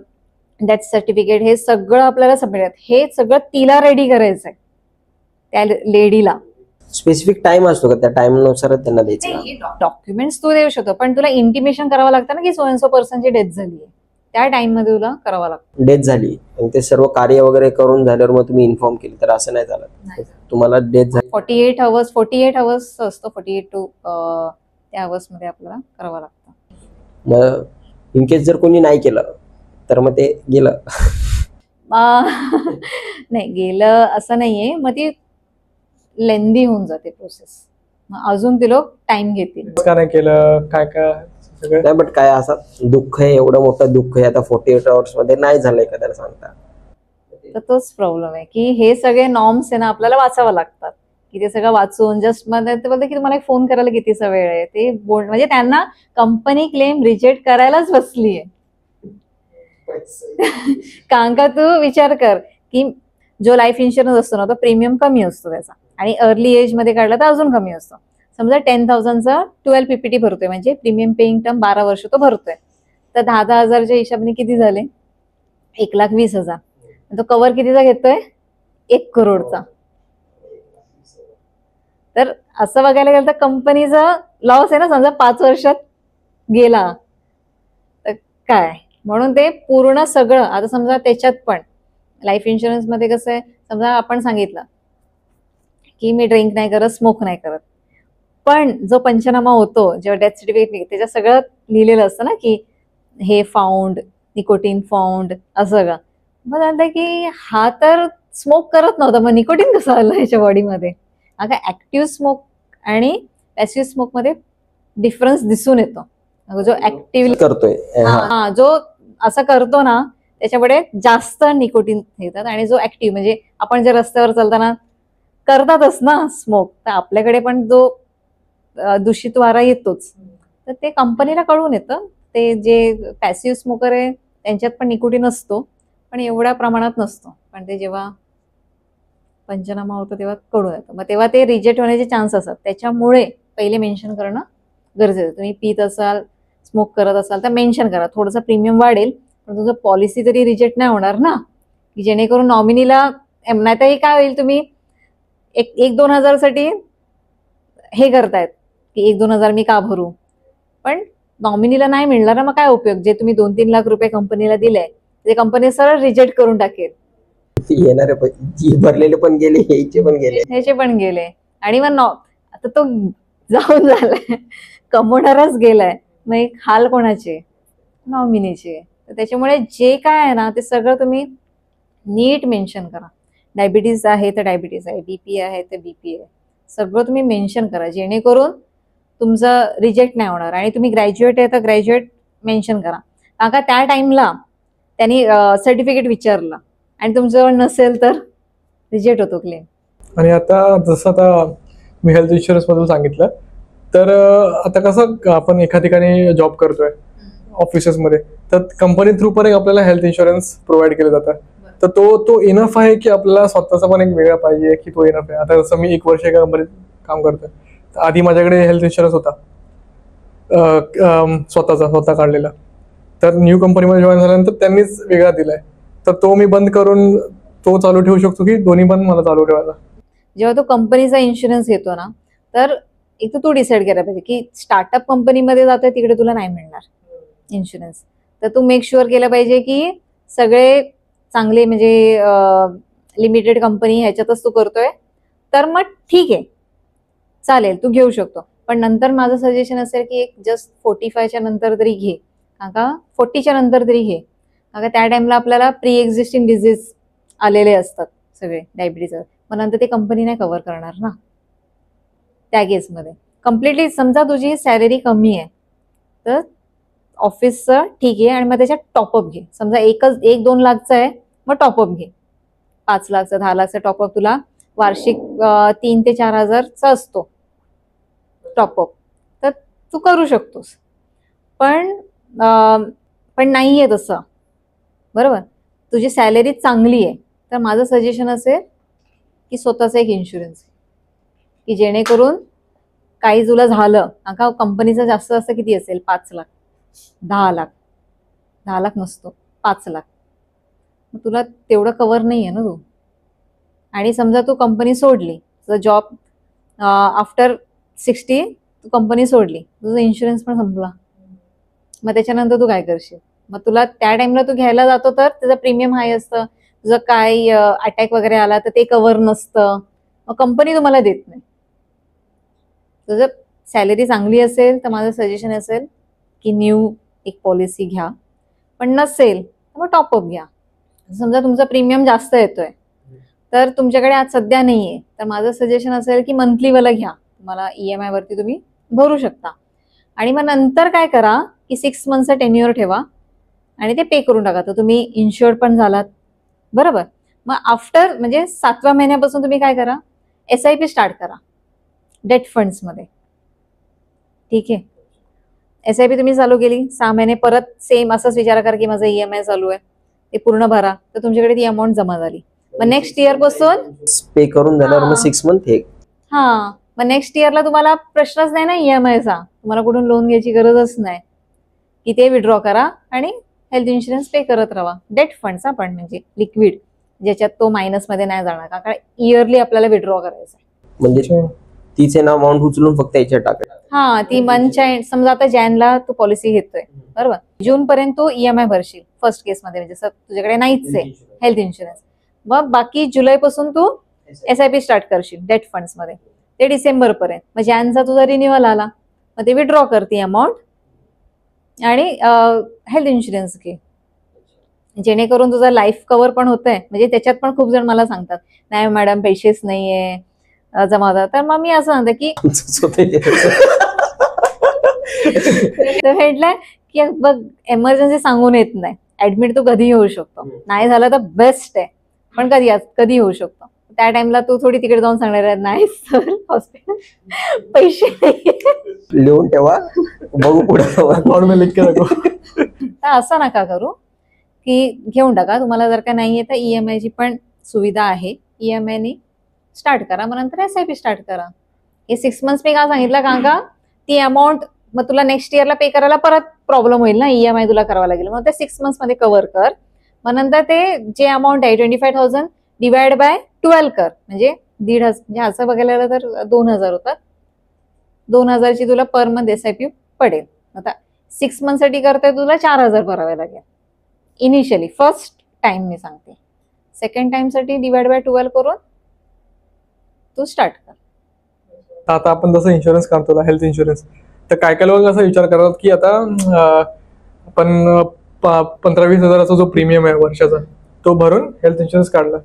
डेथ सर्टिफिकेट, हे सगळं आपल्याला सबमिट, हे सगळं तिला रेडी करायचंय. त्या लेडीला. स्पेसिफिक टाइम असतो का त्या टाइम नुसारच त्यांना द्यायचं? डॉक्युमेंट्स तू देऊ शकतो, पण तुला इंटिमेशन करावं लागतं ना की सो अँड सो पर्सनची डेथ झाली आहे, त्या टाइम मध्ये तुला करावं लागतं. डेथ झाली आणि ते सर्व कार्य वगैरे करून झाल्यावर मग तुम्ही इन्फॉर्म केली तर असं नाही झालं, तुम्हाला डेथ झाली 48 आवर्स असतो, 48 टू त्या आवर्स मध्ये आपल्याला करावं लागतं. मग इन केस जर कोणी नाही केलं तर मग ते गेलं? नाही गेलं असं नाहीये, मग ती लेंदी होऊन जाते प्रोसेस, मग अजून ते लोक टाइम घेतील. का नाही केलं काय काय सगळं. नाही बट काय असं दुःख आहे, एवढं मोठं दुःख आहे आता 48 आवर्स मध्ये नाही झालं एखाद्याला सांगता. तर तोच प्रॉब्लेम आहे की हे सगळे नॉर्म्स आहे ना आपल्याला वाचावं लागतात, की ते सगळं वाचून जस्ट मध्ये ते बोलते की तुम्हाला एक फोन करायला कितीचा वेळ आहे, ते म्हणजे त्यांना कंपनी क्लेम रिजेक्ट करायलाच बसलीये. कारण का तू विचार कर की जो लाईफ इन्शुरन्स असतो ना तो प्रीमियम कमी असतो त्याचा, आणि अर्ली एज मध्ये काढला तर अजून कमी असतो. समजा 10,000चा 12 PPT भरतोय म्हणजे प्रीमियम पेइंग टर्म 12 वर्ष तो भरतोय, तर 10,000च्या हिशोबाने किती झाले, 1,20,000. तो कव्हर कितीचा घेतोय, 1 करोडचा. तर असं बघायला गेलं तर कंपनीचा लॉस आहे ना, समजा 5 वर्षात गेला तर काय. म्हणून ते पूर्ण सगळं, आता समजा त्याच्यात पण लाईफ इन्शुरन्स मध्ये कसं आहे, समजा आपण सांगितलं की मी ड्रिंक नाही करत, स्मोक नाही करत, पण जो पंचनामा होतो जेव्हा डेथ सर्टिफिकेट त्याच्यात सगळं लिहिलेलं असतं ना की हे फाउंड, निकोटीन फाउंड, असं सगळं. मग म्हणतं की हा तर स्मोक करत नव्हता, मग निकोटीन कसं आलं ह्याच्या बॉडीमध्ये. आता ऍक्टिव्ह स्मोक आणि पॅसिव्ह स्मोक मध्ये डिफरन्स दिसून येतो. जो ऍक्टिव्ह करतोय जो असं करतो ना त्याच्याकडे जास्त निकोटीन येतात, आणि जो ऍक्टिव्ह म्हणजे आपण जे रस्त्यावर चालताना करतातच ना स्मोक, तर आपल्याकडे पण जो दूषित वारा येतोच, तर ते कंपनीला कळून येतं. ते जे पॅसिव्ह स्मोकर आहे त्यांच्यात पण निकोटीन असतो, पण एवढ्या प्रमाणात नसतो, पण ते जेव्हा पंचनामा होतो तेव्हा कळून येतं. मग तेव्हा ते रिजेक्ट होण्याचे चान्स असतात. त्याच्यामुळे पहिले मेन्शन करणं गरजेचं आहे. तुम्ही पित असाल, स्मोक करत असाल तर मेन्शन करा, थोडंसं प्रीमियम वाढेल, पण तुझं पॉलिसी तरी रिजेक्ट नाही होणार ना, की जेणेकरून नॉमिनीला नाही तर काय होईल, तुम्ही 1-2 हजारसाठी हे करतायत की 1-2 हजार मी का भरू, पण नॉमिनीला नाही मिळणार ना, मग काय उपयोग. जे तुम्ही 2-3 लाख रुपये कंपनीला दिले ते कंपनी सरळ रिजेक्ट करून टाकेल. येणारे जी भरलेले पण गेले, ह्याचे पण गेले, आणि मग आता तो जाऊन झालाय, कमवणारच गेलाय, मग एक हाल कोणाचे, नॉमिनीचे. तर त्याच्यामुळे जे काय आहे ना ते सगळं तुम्ही नीट मेन्शन करा. डायबिटीज आहे तर डायबिटीज आहे, बीपी आहे तर बीपी आहे, सगळं तुम्ही मेन्शन करा, जेणेकरून तुमचं रिजेक्ट नाही होणार. आणि तुम्ही ग्रॅज्युएट आहे तर ग्रॅज्युएट मेन्शन करा, कारण का त्या टाइमला त्यांनी सर्टिफिकेट विचारलं आणि तुमच्याजवळ नसेल तर रिजेक्ट होतो क्लेम. आणि आता जसं आता मी हेल्थ इन्शुरन्स बद्दल सांगितलं, तर आता कसं आपण एका ठिकाणी जॉब करतोय ऑफिसेसमध्ये, तर कंपनी थ्रू पण एक आपल्याला हेल्थ इन्शुरन्स प्रोव्हाइड केलं जातं. तर तो इनफ आहे की आपल्याला स्वतःचा पण एक वेगळा पाहिजे की तो इनफ आहे. आता जसं मी 1 वर्ष एका कंपनीत काम करतोय, तर आधी माझ्याकडे हेल्थ इन्शुरन्स होता स्वतः काढलेला, तर न्यू कंपनीमध्ये जॉईन झाल्यानंतर त्यांनीच वेगळा दिलाय, तर तो मी बंद करून तो चालू ठेवू शकतो की दोन्ही पण मला चालू ठेवायला. जेव्हा तो कंपनीचा इन्शुरन्स घेतो ना, तर एक तर तू डिसाईड करायला पाहिजे की स्टार्टअप कंपनीमध्ये जातोय तिकडे तुला नाही मिळणार इन्शुरन्स, तर तू मेक शुअर केलं पाहिजे की सगळे चांगले म्हणजे लिमिटेड कंपनी ह्याच्यातच तू करतोय, तर मग ठीक आहे चालेल तू घेऊ शकतो. पण नंतर माझं सजेशन असेल की एक जस्ट 45च्या नंतर तरी घे, का 40च्या नंतर तरी घे, का त्या टाइमला आपल्याला प्री एक्झिस्टिंग डिझीज आलेले असतात सगळे डायबिटीज, मग नंतर ते कंपनी नाही कव्हर करणार ना त्या केसमध्ये. कम्प्लिटली समजा तुझी सॅलरी कमी आहे तर ऑफिसचं ठीक आहे, आणि मग त्याच्यात टॉपअप घे. समजा 1-2 लाखचा आहे मग टॉपअप घे, 5 लाखचा 10 लाखचा टॉपअप तुला वार्षिक 3 ते 4 हजारचा असतो टॉपअप, तर तू करू शकतोस. पण नाहीये तसं, बरोबर. तुझी सॅलरी चांगली आहे तर माझं सजेशन असेल की स्वतःचा एक इन्शुरन्स, की जेणेकरून काही तुला झालं, का कंपनीचं जास्त असं किती असेल 5 लाख 10 लाख 10 लाख नसतो 5 लाख, मग तुला तेवढं कव्हर नाही आहे ना तू. आणि समजा तू कंपनी सोडली, तुझा जॉब आफ्टर 60 तू कंपनी सोडली, तुझा इन्शुरन्स पण संपला, मग त्याच्यानंतर तू काय करशील? मग तुला त्या टाइमला तू घ्यायला जातो तर त्याचं प्रीमियम हाय असतं, तुझं काय अटॅक वगैरे आला तर ते कव्हर नसतं, मग कंपनी तुम्हाला देत नाही. तुझं सॅलरी चांगली असेल तर माझं सजेशन असेल की न्यू एक पॉलिसी घ्या, पण नसेल तर मग टॉपअप घ्या. समजा तुमचा प्रीमियम जास्त येतोय तर तुमच्याकडे आज सध्या नाहीये तर माझं सजेशन असेल की मंथलीवाला घ्या, तुम्हाला EMI वरती तुम्ही भरू शकता. आणि मग नंतर काय करा की 6 मंथचा टेन्युअर ठेवा आणि ते पे करून टाका, तर तुम्ही इन्शुअर्ड पण झालात. बरोबर. मग आफ्टर म्हणजे 7व्या महिन्यापासून तुम्ही काय करा, SIP स्टार्ट करा डेट फंड्स मध्ये. ठीक आहे, SIP तुम्ही चालू केली, 6 महिने परत सेम असंच विचार करा की माझं EMI चालू आहे, ते पूर्ण भरा, तर तुमच्याकडे ती अमाऊंट जमा झाली. मग नेक्स्ट इयर पासून पे करून झाल्यावर मग 6 मंथ हे मग नेक्स्ट इयरला तुम्हाला प्रश्नच नाही ना EMIचा, तुम्हाला कुठून लोन घ्यायची गरजच नाही की ते विड्रॉ करा आणि हेल्थ इन्शुरन्स पे करत राहा. डेट फंड्स पण म्हणजे लिक्विड, ज्याच्यात तो मायनस मध्ये नाही जाणार, कारण इयरली आपल्याला विड्रॉ करायचं आहे. म्हणजे तिचे ना अमाऊंट उचलून फक्त याच्यात टाकायचं. ती मंथच्या समजा आता जॅनला तू पॉलिसी घेतोय, बरोबर, जून पर्यंत तू EMI भरशील फर्स्ट केस मध्ये, म्हणजे तुझ्याकडे नाहीच आहे हेल्थ इन्शुरन्स. मग बाकी जुलै पासून तू SIP स्टार्ट करशील डेट फंड्स मध्ये, ते डिसेंबर पर्यंत. मग जॅनचा तुझा रिन्युअल आला मग ते विड्रॉ करते अमाऊंट आणि हेल्थ इन्शुरन्स घे, जेणेकरून तुझा लाईफ कव्हर पण होतंय. म्हणजे त्याच्यात पण खूप जण मला सांगतात नाही मॅडम पैसेच नाहीये जमा होतात, तर मग मी असं म्हणते की भेटलंय की बघ एमर्जन्सी सांगून येत नाही, ऍडमिट तू कधीही होऊ शकतो, नाही झालं तर बेस्ट आहे, पण कधी होऊ शकतो. त्या टाइमला तू थोडी तिकडे जाऊन सांगणार नाही सर हॉस्पिटल पैसे लिहून ठेवा, बघू पुढे. तर असं नका करू की घेऊन टाका. तुम्हाला जर का नाहीये तर EMI ची पण सुविधा आहे, EMI ने स्टार्ट करा, मग नंतर SIP स्टार्ट करा. हे 6 मंथ्स मी का सांगितलं, का ती अमाऊंट मग तुला नेक्स्ट इयरला पे करायला परत प्रॉब्लेम होईल ना, EMI तुला करावा लागेल. मग ते 6 मंथ्स मध्ये कव्हर कर, मग नंतर ते जे अमाऊंट आहे 25,000 डिवाइड बाय 12 कर, म्हणजे 1,500, म्हणजे असं बघायला गेलं तर 2,000 होतात. 2,000 ची तुला पर मंथ SIP पडेल. आता 6 मंथ साठी करताय तुला 4,000 भरावे लागेल इनिशियली, फर्स्ट टाइम मी सांगते. सेकंड टाइम साठी डिवाइड बाय 12 करून तू स्टार्ट कर. आता आपण जसं इन्शुरन्स काढतो हेल्थ इन्शुरन्स, तर काय काय लोक असा विचार करतात की आता आपण 15-20 हजाराचा जो प्रीमियम आहे वर्षाचा तो भरून हेल्थ इन्शुरन्स काढला,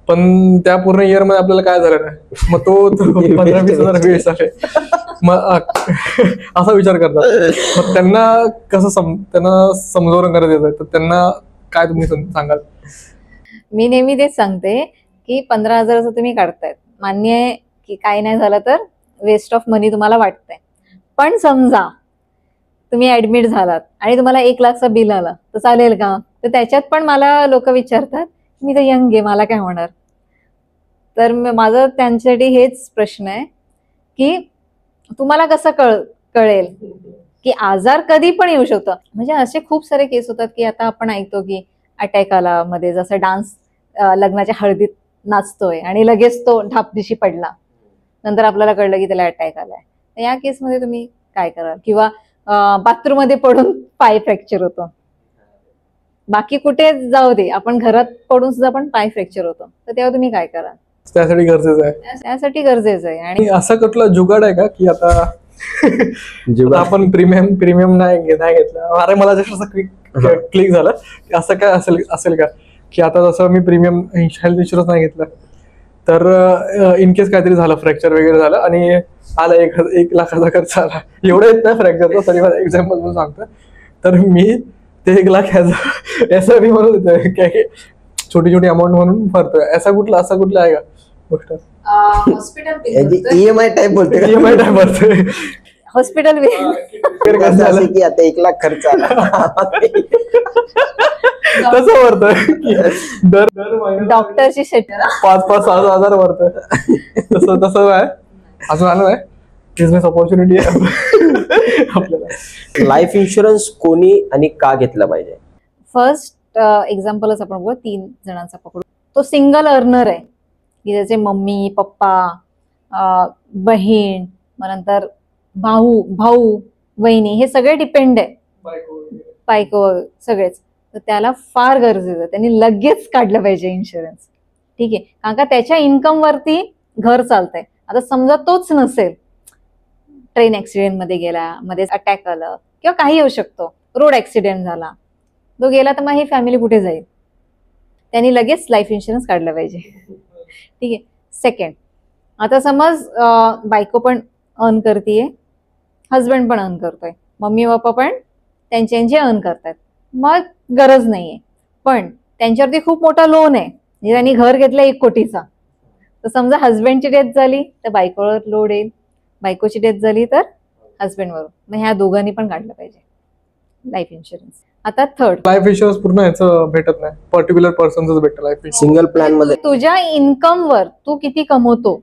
पण त्या पूर्ण इयर मध्ये आपल्याला काय झालं नाही, मग तो 15-20 हजार वेस्ट आहे. मग असा विचार करतात. मग त्यांना कसं त्यांना समजावून करत येतं, तर त्यांना काय तुम्ही सांगाल? मी नेहमी तेच सांगते की 15,000 तुम्ही काढतायत, मान्य आहे की काही नाही झालं तर वेस्ट ऑफ मनी तुम्हाला वाटतंय, पण समजा तुम्ही ऍडमिट झालात आणि तुम्हाला 1 लाखचं बिल आलं तर चालेल का? तर त्याच्यात पण मला लोक विचारतात मी तर यंग आहे मला काय होणार. तर माझं त्यांच्यासाठी हेच प्रश्न आहे की तुम्हाला कसं कळेल की आजार कधी पण येऊ शकतो. म्हणजे असे खूप सारे केस होतात की आता आपण ऐकतो की अटॅक आला मध्ये, जसं डान्स लग्नाच्या हळदीत नाचतोय आणि लगेच तो ढापदिशी पडला, नंतर आपल्याला कळलं की त्याला अटॅक आलाय. तर या केसमध्ये तुम्ही काय कराल? किंवा बाथरूम मध्ये पडून पाय फ्रॅक्चर होतो, बाकी कुठे जाऊ दे आपण घरात पडून सुद्धा पण पाय फ्रॅक्चर होतो, तर तेव्हा तुम्ही काय कराल? त्यासाठी गरजेचं आहे, त्यासाठी गरजेचं आहे. आणि असं कुठलं जुगाड आहे का की आता आपण प्रीमियम नाही घेतला, अरे मला जसं क्लिक झालं असं काय असेल का की आता जसं मी प्रीमियम हेल्थ इन्शुरन्स नाही घेतला तर इन केस काहीतरी झालं, फ्रॅक्चर वगैरे झालं आणि आला 1 लाखाचा खर्च आला, एवढं येत नाही फ्रॅक्चरचा, तरी मला एक्झाम्पल म्हणून सांगतो, तर मी ते 1 लाख SIP म्हणून छोटी छोटी अमाऊंट म्हणून भरतोय. असा कुठला आहे का गोष्ट? हॉस्पिटल EMI टाइप बोलतोय, EMI टाइप भरतोय हॉस्पिटल असं की आता 1 लाख खर्च आला तसं भरतोय दर डॉक्टरची सेट 5-6 हजार भरतोय, तसं आहे. अजून आलं आहे बिझनेस अपॉर्च्युनिटी आहे आपल्याला. लाईफ इन्शुरन्स कोणी आणि का घेतलं पाहिजे? फर्स्ट एक्झाम्पलच आपण बघू, 3 जणांचा पकडू. तो सिंगल अर्नर आहे की त्याचे मम्मी पप्पा बहीण मग नंतर भाऊ भाऊ वहिनी हे सगळे डिपेंड आहे बायको वगैरे. बायको सगळेच, तर त्याला फार गरजेचं आहे, त्यांनी लगेच काढलं पाहिजे इन्शुरन्स. ठीक आहे, कारण का त्याच्या इन्कम वरती घर चालतंय. आता समजा तोच नसेल, ट्रेन ऍक्सिडेंट मध्ये गेला, मध्ये अटॅक आलं किंवा काही होऊ शकतो, रोड ऍक्सिडेंट झाला, तो गेला, तर मग ही फॅमिली कुठे जाईल? त्यांनी लगेच लाईफ इन्शुरन्स काढला पाहिजे. ठीक आहे. सेकंड, आता समज बायको पण अर्न करतीये, हस्बंड पण अर्न करतोय, मम्मी पप्पा पण त्यांचे अर्न करतायत, मग गरज नाहीये. पण त्यांच्यावरती खूप मोठा लोन आहे, म्हणजे त्यांनी घर घेतलं 1 कोटीचा, तर समजा हस्बंडची डेथ झाली तर बायकोवर लोड येईल, बायकोची डेथ झाली तर हस्बंडवर. मग ह्या दोघांनी पण काढलं पाहिजे लाईफ इन्शुरन्स. आता थर्ड, लाईफ इन्शुरन्स पूर्ण याचं भेटत नाही, पर्टिक्युलर पर्सनच भेटतं लाईफ इन्शुरन्स. सिंगल प्लॅन मध्ये तुझ्या इन्कम वर तू किती कमवतो,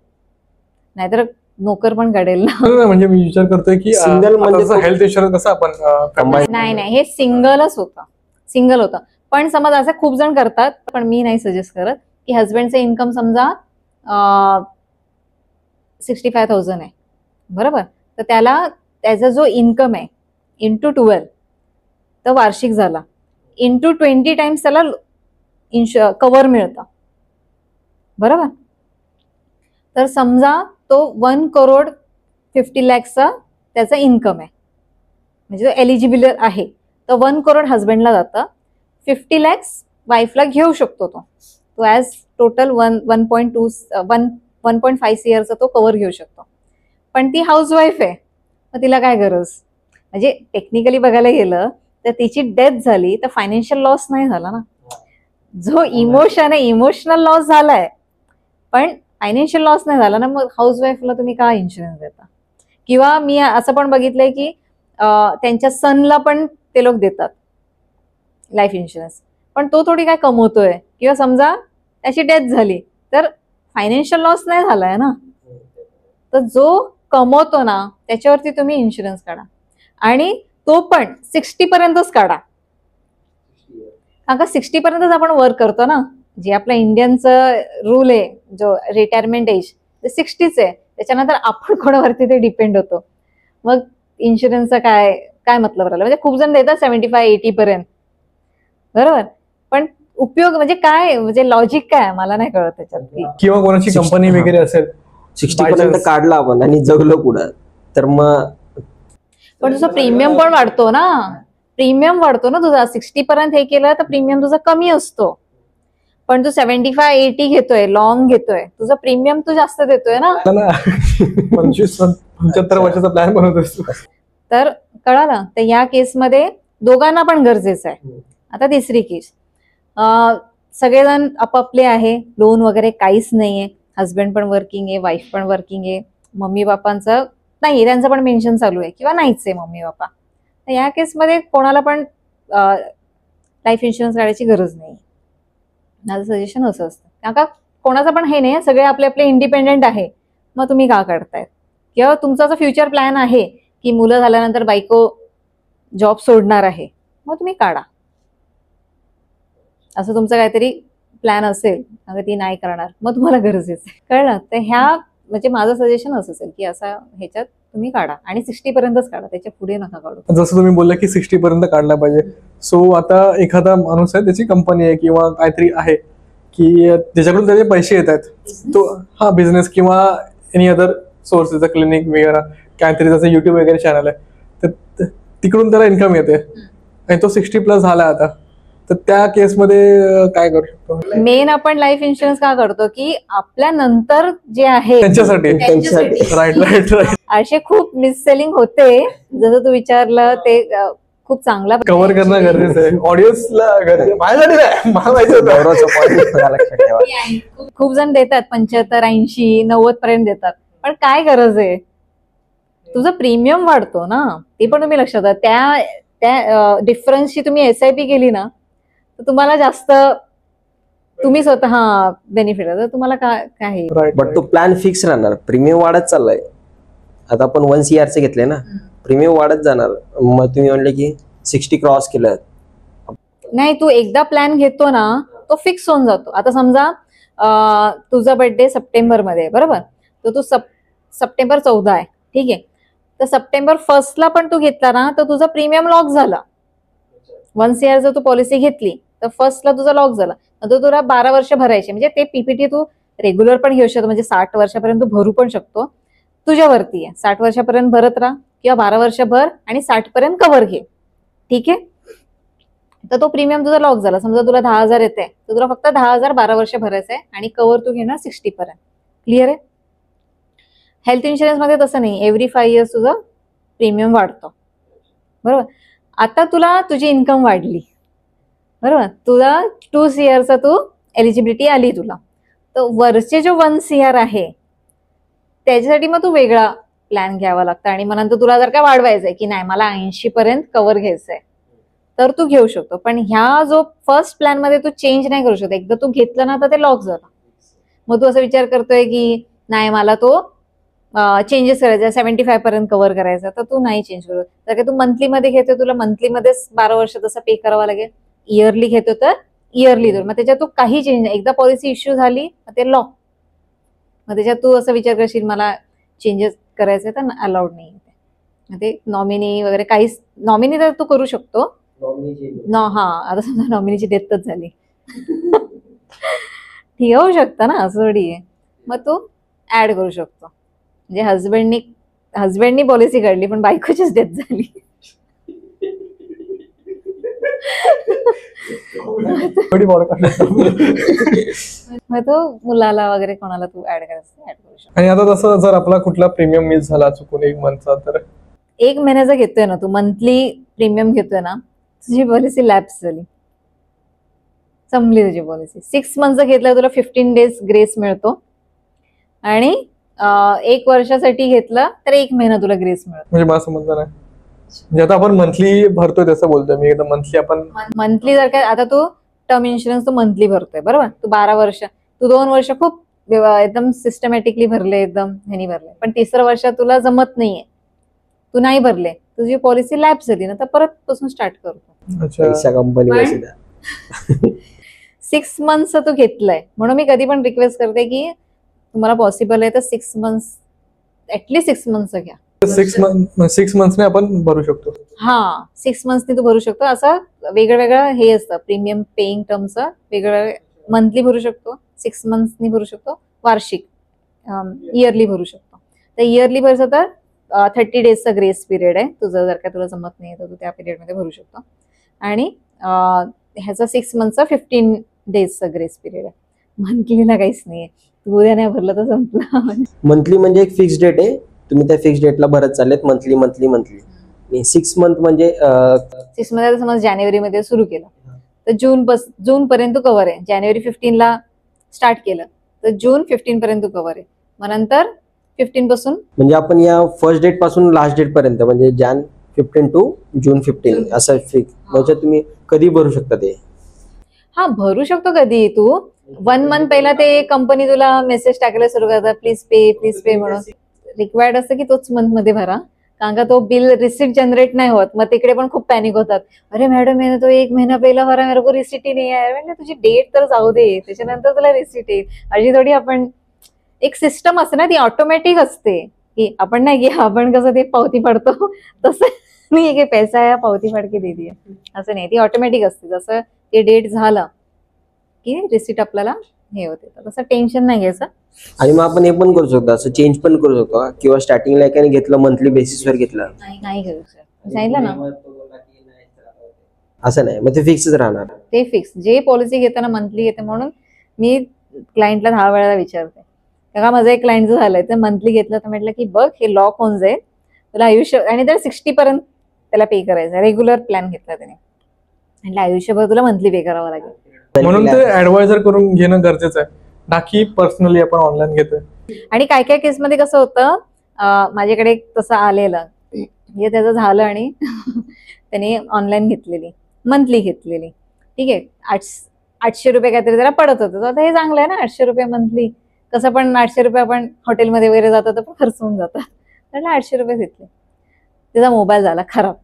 नाहीतर नोकर पण काढेल ना. म्हणजे मी विचार करतोय की Single म्हणजे हेल्थ इन्शुरन्स कसं आपण Combined. नाही, हे सिंगलच होतं, सिंगल होतं. पण समज असं खूप जण करतात, पण मी नाही सजेस्ट करत, की हस्बंडचं इन्कम समजा 65,000 आहे, बरोबर, तर त्याचा जो इन्कम आहे इंटू 12 तर वार्षिक झाला, इंटू 20 टाइम्स त्याला कव्हर मिळतं, बरोबर. तर समजा तो 1,50,00,000चा त्याचा इन्कम आहे, म्हणजे तो एलिजिबल आहे, तर 1 करोड हस्बंडला जातं, 50,00,000 वाईफला घेऊ शकतो तो ॲज टोटल 1.5 CRचा तो कव्हर घेऊ शकतो. पण ती हाऊसवाईफ आहे, मग तिला काय गरज? म्हणजे टेक्निकली बघायला गेलं तर तिची डेथ झाली तर फायनान्शियल लॉस नाही झाला ना, जो इमोशन आहे इमोशनल लॉस झालाय, पण फायनान्शियल लॉस नाही झाला ना. मग हाऊसवाईफला तुम्ही का इन्शुरन्स देता? किंवा मी असं पण बघितलंय की त्यांच्या सनला पण ते लोक देतात लाईफ इन्शुरन्स, पण तो थोडी काय कमवतोय, किंवा समजा त्याची डेथ झाली तर फायनान्शियल लॉस नाही झालाय ना. तर जो कमवतो ना त्याच्यावरती तुम्ही इन्शुरन्स काढा, आणि तो पण 60 पर्यंतच काढा, कारण का 60 पर्यंतच आपण वर्क करतो ना. जे आपलं इंडियनचं रूल आहे, जो रिटायरमेंट एज ते 60च आहे, त्याच्यानंतर आपण कोणावरती ते डिपेंड होतो. मग इन्शुरन्सचा काय मतलब राहिला? म्हणजे खूप जण देतात 75-80 पर्यंत, बरोबर, पण उपयोग म्हणजे काय, म्हणजे लॉजिक काय मला नाही कळत त्याच्यात. किंवा कोणाची 60 कंपनी वगैरे असेल, 60 पर्यंत काढला आपण आणि जगलो पुढं, तर मग पण तुझा प्रीमियम पण वाढतो ना, प्रीमियम वाढतो ना तुझा. 60 पर्यंत हे केलं तर प्रीमियम तुझा कमी असतो, पण तू 75-80 घेतोय, लॉंग घेतोय, तुझा प्रीमियम तू जास्त देतोय ना. 25-75 वर्षाचा प्लॅन बनवत असतो. तर कळालं. तर या केसमध्ये दोघांना पण गरजेचं आहे. आता तिसरी केस, सगळेजण आपापले आहे, लोन वगैरे काहीच नाहीये, हस्बंड पण वर्किंग आहे, वाईफ पण वर्किंग आहे, मम्मी बापांचं नाही, त्यांचं पण पेन्शन चालू आहे किंवा नाहीच आहे मम्मी बापा. तर या केसमध्ये कोणाला पण लाईफ इन्शुरन्स काढायची गरज नाही. माझं सजेशन असं असतं, कारण का कोणाचं पण हे नाही, सगळे आपले आपले इंडिपेंडेंट आहे, मग तुम्ही का काढतायत? किंवा तुमचा जो फ्युचर प्लॅन आहे की मुलं झाल्यानंतर बायको जॉब सोडणार आहे, मग तुम्ही काढा. असं तुमचं काहीतरी प्लॅन असेल, अगं ती नाही करणार, मग तुम्हाला गरजेचं आहे, कळलं. तर ह्या म्हणजे माझं सजेशन असं असेल की असा ह्याच्यात तुम्ही काढा, आणि 60 पर्यंतच काढा, त्याच्या पुढे नका काढू. जसं तुम्ही बोलला की 60 पर्यंत काढला पाहिजे. सो आता एखादा माणूस आहे, त्याची कंपनी आहे किंवा काहीतरी आहे की ज्याच्याकडून त्याचे पैसे येत आहेत, तो हा बिझनेस किंवा एनी अदर सोर्सेस, क्लिनिक वगैरे काहीतरी, जसं युट्यूब वगैरे चॅनल आहे, तर तिकडून त्याला इन्कम येते आणि तो 60+ झाला आता, तर त्या केसमध्ये काय करू शकतो? मेन आपण लाईफ इन्शुरन्स का करतो की आपल्या नंतर जे आहे त्यांच्यासाठी. Right right right. असे खूप मिससेलिंग होते, जसं तू विचारलं ते खूप चांगला कव्हर करणं गरजेचं आहे ऑडियन्सला, गरजेचं माझ्यासाठी नाही, मला माहिती होतं. गौरवचा point लक्षात ठेवा. खूप जण देतात 75, 80, 90 पर्यंत देतात, पण काय गरज आहे? तुझं प्रीमियम वाढतो ना, ते पण तुम्ही लक्षात घ्या. त्या डिफरन्सची तुम्ही SIP केली ना तर तुम्हाला जास्त, तुम्ही स्वतः बेनिफिट आहे, तर तुम्हाला काय बट तो प्लॅन फिक्स राहणार, प्रीमियम वाढत चाललाय. आता आपण 1 CRचे घेतले ना, प्रीमियम वाढत जाणार. मग तुम्ही म्हणले की 60 क्रॉस केलं नाही, तू एकदा प्लॅन घेतो ना तो फिक्स होऊन जातो. आता समजा तुझा बर्थडे सप्टेंबरमध्ये आहे बरोबर, तर तू सप्टेंबर 14 आहे, ठीक आहे. तर सप्टेंबर 1st पण तू घेतला ना तर तुझा प्रीमियम लॉक झाला. 1 CR जर तू पॉलिसी घेतली तर 1st तुझा लॉक झाला, तर तुला 12 वर्ष भरायचे. म्हणजे ते पीपीटी तू रेग्युलर पण घेऊ शकतो, म्हणजे 60 वर्षापर्यंत भरू पण शकतो, तुझ्यावरती आहे. 60 वर्षापर्यंत भरत राहा किंवा 12 वर्ष भर आणि 60 पर्यंत कव्हर घे, ठीक आहे. तर तो प्रीमियम तुझा लॉक झाला. समजा तुला 10,000 येते तर तुला फक्त 10,000 12 वर्ष भरायचं आहे आणि कव्हर तू घेणार 60 पर्यंत. क्लिअर आहे. हेल्थ इन्शुरन्स मध्ये तसं नाही, एव्हरी 5 इयर्स तुझं प्रीमियम वाढतो, बरोबर. आता तुला तुझी इन्कम वाढली, बरोबर, तुला 2 CR तू एलिजिबिलिटी आली तुला, तर वरचे जो 1 CR आहे त्याच्यासाठी मग तू वेगळा प्लॅन घ्यावा लागतं. आणि मग नंतर तुला जर का वाढवायचंय की नाही मला 80 पर्यंत कव्हर घ्यायचंय तर तू घेऊ शकतो. पण ह्या जो फर्स्ट प्लॅन मध्ये तू चेंज नाही करू शकतो. एकदा तू घेतलं ना तर ते लॉक झालं. मग तू असं विचार करतोय की नाही मला तो चेंजेस करायचा, 75 पर्यंत कव्हर करायचा, तर तू नाही चेंज करू. तर काय तू मंथली मध्ये घेतो, तुला मंथली मध्येच 12 वर्ष तसं पे करावं लागेल. इयरली घेतो तर इयरली मग त्याच्यात तू काही चेंज नाही. एकदा पॉलिसी इश्यू झाली ते लॉक. मग त्याच्यात तू असं विचार करशील मला चेंजेस करायचे तर अलाउड नाही. ते नॉमिनी वगैरे काहीच, नॉमिनी तर तू करू शकतो. हा आता समजा नॉमिनीची डेथच झाली ठीक होऊ शकतं ना, असं थोडी आहे. मग तू ऍड करू शकतो. म्हणजे हजबंडनी पॉलिसी काढली पण बायकोचीच डेथ झाली मग तो मुलाला वगैरे कोणाला तू ऍड करायचं ऍड करू शकतो. आणि आता तसं जर आपला कुठला प्रीमियम मिस झाला चुकून 1 मंथचा, तर 1 महिन्याचा घेतोय ना तू, मंथली प्रीमियम घेतोय ना, तुझी पॉलिसी लॅप्स झाली, संपली तुझी पॉलिसी. 6 मंथचा घेतला तुला 15 डेज ग्रेस मिळतो आणि 1 वर्षासाठी घेतलं तर 1 महिना तुला ग्रेस मिळतो. म्हणजे मला समजलं नाही. म्हणजे आता आपण मंथली भरतोय तसं बोलतोय मी, एकदा मंथली आपण मंथली जर काय, आता तू टर्म इन्शुरन्स तू मंथली भरतोय बरोबर, तू 12 वर्ष, तू 2 वर्ष खूप एकदम सिस्टमॅटिकली भरले, एकदम ह्यानी भरले, पण 3रं वर्षात तुला जमत नाहीये, तू नाही भरले, तुझी पॉलिसी लॅप्स झाली ना, तर परत पासून स्टार्ट करतो. पैसा कंपनी 6 मंथचं तू घेतलंय म्हणून मी कधी पण रिक्वेस्ट करते की तुम्हाला पॉसिबल आहे तर 6 मंथ्स ऍटलीस्ट 6 मंथचं घ्या. 6 मंथ्सने आपण भरू शकतो. हा 6 मंथ्सनी तू भरू शकतो. असं वेगळं हे असतं प्रीमियम पेईंग टर्मचं, वेगळं मंथली भरू शकतो, 6 मंथ्सनी भरू शकतो, वार्षिक इयरली भरू शकतो. तर इयरली भरचं तर 30 डेजचा ग्रेस पिरियड आहे. तुझं जर का तुला जमत नाही तर तू त्या पिरियडमध्ये भरू शकतो. आणि ह्याचा 6 मंथचा 15 डेजचा ग्रेस पिरियड आहे. मंथलीला काहीच नाहीये, तू उद्या नाही भरलं तर संपलं. मंथली म्हणजे एक फिक्स डेट आहे, तुम्ही त्या फिक्स डेटला भरत चाललेत मंथली मंथली मंथली. 6 मंथ म्हणजे 6 मध्ये समज जानेवारीमध्ये सुरू केलं तर जून पर्यंत कव्हर आहे. जानेवारी 15ला स्टार्ट केलं तर जून 15 पर्यंत कव्हर आहे. मग नंतर 15 पासून म्हणजे आपण या फर्स्ट डेट पासून लास्ट डेट पर्यंत म्हणजे Jan 15 टू जून 15 असं फिक्स, म्हणजे तुम्ही कधी भरू शकता ते. हा भरू शकतो कधी. तू 1 मंथ पहिला ते कंपनी तुला मेसेज टाकायला सुरू करतात प्लीज पे म्हणून. रिक्वायर्ड असतं की तोच मंथ मध्ये भरा, कारण का तो बिल रिसिप्ट जनरेट नाही होत. मग तिकडे पण खूप पॅनिक होतात, अरे मॅडम मैंने तो 1 महीना पहिला भरा, मेरे को रिसिट ही नाही आहे. म्हणजे तुझी डेट तर जाऊ दे, त्याच्यानंतर तुला रिसिट येईल. अशी थोडी आपण एक सिस्टम असते ना, ती ऑटोमॅटिक असते की आपण नाही की आपण कसं ते पावती पाडतो तसं नाही की पैसा आहे पावती पाड के दे दिया, असं नाही. ती ऑटोमॅटिक असते. जसं ते डेट झालं की रिसिट आपल्याला हे होते, तसं टेन्शन नाही घ्यायचं. आणि मग आपण हे पण करू शकतो, असं चेंज पण करू शकतो किंवा स्टार्टिंगला एकाने घेतलं मंथली बेसिसवर घेतलं नाही करू शकत, सांगितलं ना असं नाही, मग ते फिक्सच राहणार. ते फिक्स जे पॉलिसी घेताना मंथली घेते. म्हणून मी क्लायंटला 10 वेळा विचारते. का माझं एक क्लायंट झालंय तर मंथली घेतलं तर म्हटलं की बघ हे लॉक होऊन जाईल तुला आयुष्य, आणि त्याला 60 पर्यंत त्याला पे करायचं. रेग्युलर प्लॅन घेतला त्याने, म्हटलं आयुष्यभर तुला मंथली पे करावं लागेल. म्हणून ते ऍडवायझर करून घेणं गरजेचं आहे, बाकी पर्सनली आपण ऑनलाईन घेतोय. आणि काय काय केसमध्ये कसं होतं, माझ्याकडे तसं आलेलं हे त्याचं झालं आणि त्याने ऑनलाईन घेतलेली, मंथली घेतलेली, ठीक आहे, 800 रुपये काहीतरी त्याला पडत होतं. आता हे चांगलं आहे ना, 800 रुपये मंथली. कसं पण 800 रुपये आपण हॉटेलमध्ये वगैरे जातो तर पण खर्च होऊन जातात. त्याला 800 रुपये घेतले. त्याचा मोबाईल झाला खराब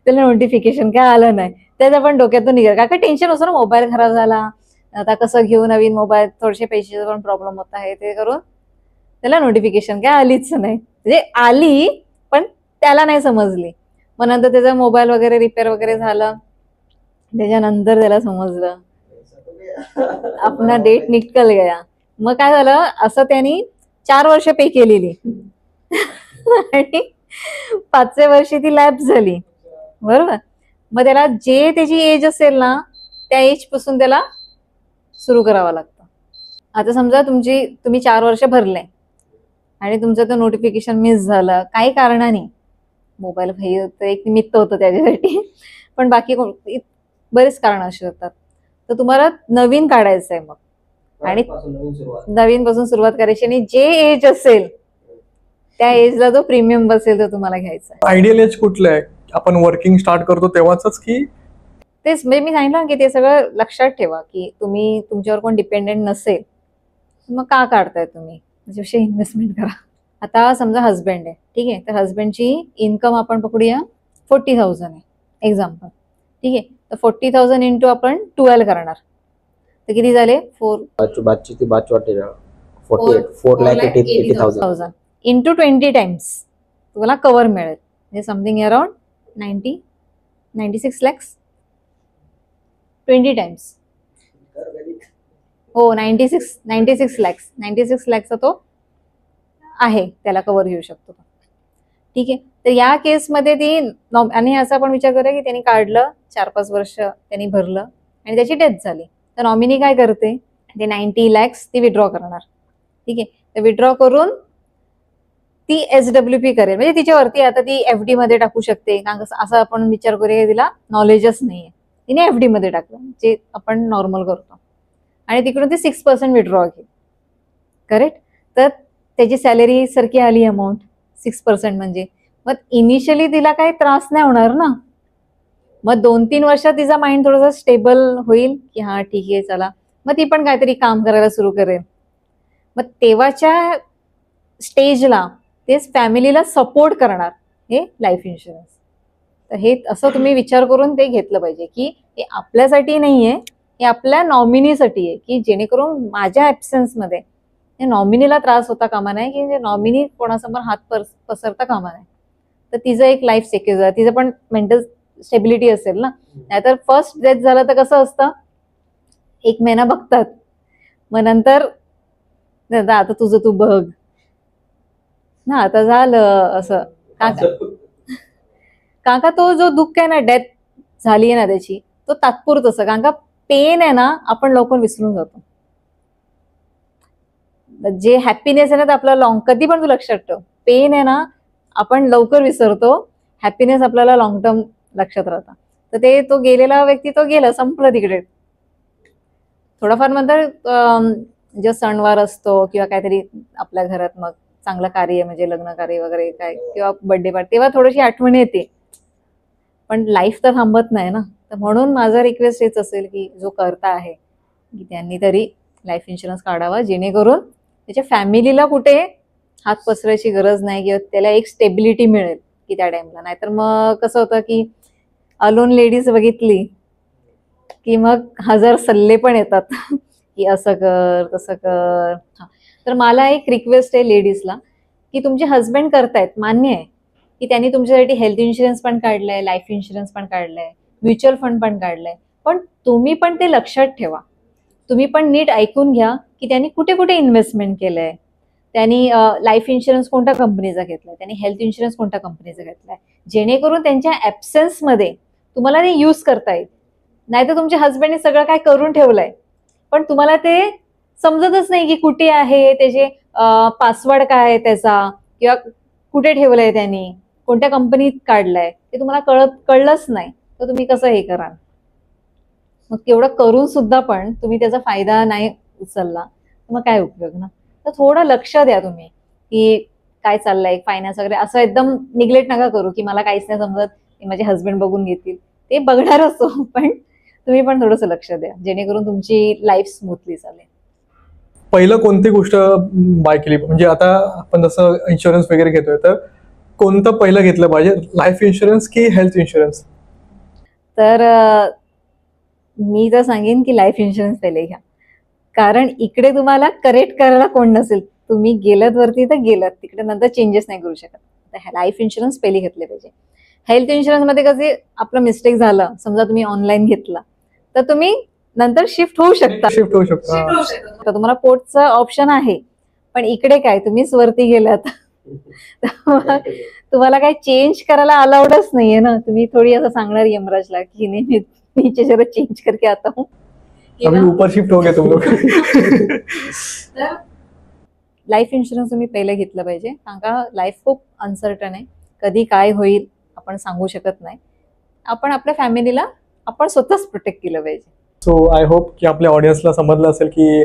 त्याला नोटिफिकेशन काय आलं नाही, त्याच्या पण डोक्यातून निघालं. का टेन्शन असतं ना, मोबाईल खराब झाला, आता कसं घेऊ नवीन मोबाईल, थोडेसे पैशाचा पण प्रॉब्लेम होत आहे, ते करून त्याला नोटिफिकेशन काय आलीच नाही, म्हणजे आली पण त्याला नाही समजली. मग नंतर त्याचा मोबाईल वगैरे रिपेअर वगैरे झालं, त्याच्यानंतर त्याला समजलं आपला डेट निकल गया. मग काय झालं, असं त्यांनी 4 वर्ष पे केलेली आणि 5व्या वर्षी ती लॅप्स झाली, बरोबर. मग त्याला जे त्याची एज असेल ना त्या एज पासून त्याला सुरू करावं लागतं. आता समजा तुम्ही 4 वर्ष भरले आणि तुमचं तर नोटिफिकेशन मिस झालं काही कारणाने, मोबाईल हे तर एक निमित्त होतं त्याच्यासाठी, पण बाकी बरेच कारण असू शकतात. तर तुम्हाला नवीन काढायचं आहे मग, आणि नवीन पासून सुरुवात करायची, आणि जे एज असेल त्या एजला जो प्रीमियम बसेल तो तुम्हाला घ्यायचा. आयडियल एज कुठलं आहे, आपण वर्किंग स्टार्ट करतो तेव्हाच की? तेच म्हणजे मी सांगितलं की ते सगळं लक्षात ठेवा की तुम्ही तुमच्यावर कोण डिपेंडेंट नसेल मग का काढताय तुम्ही, त्याच्याविषयी इन्व्हेस्टमेंट करा. आता समजा हस्बंड आहे, ठीक आहे, तर हस्बंडची इन्कम आपण पकडूया 40,000 आहे एक्झाम्पल, ठीक आहे. तर 40,000 इंटू आपण 12 करणार तर किती झाले, 4,80,000 इंटू 20 टाइम्स तुम्हाला कव्हर मिळेल, म्हणजे समथिंग अराउंड 96 lakhs 20 टाइम्स. हो 96 lakhs तो आहे, त्याला कव्हर घेऊ शकतो, ठीक आहे. तर या केसमध्ये ती आणि असा पण विचार करूया की त्यांनी काढलं 4-5 वर्ष त्यांनी भरलं आणि त्याची डेथ झाली, तर नॉमिनी काय करते, ते 90 lakhs ती विड्रॉ करणार, ठीक आहे. तर विड्रॉ करून ती SWP करेल, म्हणजे तिच्यावरती आता ती FD मध्ये टाकू शकते, कारण असं आपण विचार करूया तिला नॉलेजच नाहीये, तिने FD मध्ये टाकलं जे आपण नॉर्मल करतो, आणि तिकडून ती 6% विड्रॉ घेईल, करेक्ट. तर त्याची सॅलरी सारखी आली अमाऊंट 6% म्हणजे मग इनिशियली तिला काही त्रास नाही होणार ना. मग 2-3 वर्षात तिचा माइंड थोडासा स्टेबल होईल की हा ठीक आहे चला, मग ती पण काहीतरी काम करायला सुरू करेल. मग तेव्हाच्या स्टेजला तेच फॅमिलीला सपोर्ट करणार हे लाईफ इन्शुरन्स. तर हे असं तुम्ही विचार करून ते घेतलं पाहिजे की हे आपल्यासाठी नाहीये, हे आपल्या नॉमिनीसाठी आहे, की जेणेकरून माझ्या ॲब्सेन्समध्ये नॉमिनीला त्रास होता कामा नये, की नॉमिनी कोणासमोर हात पसरता कामा नये. तर तिचं एक लाईफ सेक्युअर, तिचं पण मेंटल स्टेबिलिटी असेल ना. नाहीतर फर्स्ट डेथ झालं तर कसं असतं, 1 महिना बघतात, मग नंतर आता तुझं तू बघ ना, आता झालं असं. काका तो जो दुःख आहे ना, डेथ झाली आहे ना त्याची, तो तात्पुरतं असं, कारण का पेन आहे ना आपण लवकर विसरून जातो. जे हॅपीनेस आहे ना आपला लॉंग, कधी पण तू लक्षात ठेव, पेन आहे ना आपण लवकर विसरतो, हॅपीनेस आपल्याला लॉंग टर्म लक्षात राहतं. तर ते तो गेलेला व्यक्ती तो गेला, संपलं तिकडे. थोडाफार नंतर जो सणवार असतो किंवा काहीतरी आपल्या घरात मग चांगलं कार्य म्हणजे लग्न कार्य वगैरे काय किंवा बर्थडे पार्टी, तेव्हा थोडीशी आठवण येते, पण लाईफ तर थांबत नाही ना. तर म्हणून माझा रिक्वेस्ट हेच असेल की जो करता आहे की त्यांनी तरी लाईफ इन्शुरन्स काढावा, जेणेकरून त्याच्या फॅमिलीला कुठे हात पसरायची गरज नाही किंवा त्याला एक स्टेबिलिटी मिळेल की त्या टाइमला. नाहीतर मग कसं होतं की अलोन लेडीज बघितली की मग 1000 सल्ले पण येतात की असं कर तसं कर. तर मला एक रिक्वेस्ट आहे लेडीजला की तुमचे हस्बंड करतायत, मान्य आहे की त्यांनी तुमच्यासाठी हेल्थ इन्शुरन्स पण काढलंय, लाईफ इन्शुरन्स पण काढलंय, म्युच्युअल फंड पण काढलंय, पण तुम्ही पण ते लक्षात ठेवा, तुम्ही पण नीट ऐकून घ्या की त्यांनी कुठे कुठे इन्व्हेस्टमेंट केलंय, त्यांनी लाईफ इन्शुरन्स कोणत्या कंपनीचा घेतलाय, त्यांनी हेल्थ इन्शुरन्स कोणत्या कंपनीचा घेतलाय, जेणेकरून त्यांच्या ॲब्सेन्समध्ये तुम्हाला ते यूज करता येईल. नाहीतर तुमच्या हस्बंडने सगळं काय करून ठेवलंय पण तुम्हाला ते समजतच नाही की कुठे आहे, त्याचे पासवर्ड काय आहे त्याचा, किंवा कुठे ठेवलंय त्यांनी, कोणत्या कंपनीत काढलंय, ते तुम्हाला कळलंच नाही, तर तुम्ही कसं हे कराल. मग एवढं करून सुद्धा पण तुम्ही त्याचा फायदा नाही उचलला मग काय उपयोग ना. तर थोडं लक्ष द्या तुम्ही की काय चाललंय, फायनान्स वगैरे असं एकदम निग्लेक्ट नका करू की मला काहीच नाही समजत, माझे हस्बंड बघून घेतील, ते बघणार असो, पण तुम्ही पण थोडंसं लक्ष द्या जेणेकरून तुमची लाईफ स्मूथली चालेल. पहिलं कोणती गोष्ट बाय केली, म्हणजे आता आपण जसं इन्शुरन्स वगैरे घेतोय तर कोणतं पहिलं घेतलं पाहिजे, लाईफ इन्शुरन्स की हेल्थ इन्शुरन्स? तर मी तर सांगेन की लाईफ इन्शुरन्स पहिले घ्या, कारण इकडे तुम्हाला करेक्ट करायला कोण नसेल. तुम्ही गेलात वरती तर गेलात, तिकडे नंतर चेंजेस नाही करू शकत. तर लाईफ इन्शुरन्स पहिले घेतले पाहिजे. हेल्थ इन्शुरन्स मध्ये कसे आपलं मिस्टेक झालं, समजा तुम्ही ऑनलाईन घेतला तर तुम्ही नंतर शिफ्ट होऊ शकता. शिफ्ट होऊ शकतो. तर तुम्हाला पोर्टचं ऑप्शन आहे, पण इकडे काय तुम्हीच वरती गेलात तुम्हाला काय चेंज करायला अलाउडच नाहीये ना. तुम्ही थोडी असं सांगणार यमराजला की नाही मी नीचे जरा चेंज करके आता हूँ. अभी ऊपर शिफ्ट हो गए तुम लोग. लाईफ इन्शुरन्स तुम्ही पहिले घेतलं पाहिजे, कारण का लाईफ खूप अनसर्टन आहे. कधी काय होईल आपण सांगू शकत नाही. आपण आपल्या फॅमिलीला आपण स्वतःच प्रोटेक्ट केलं पाहिजे. सो आय होप की आपल्या ऑडियन्सला समजलं असेल की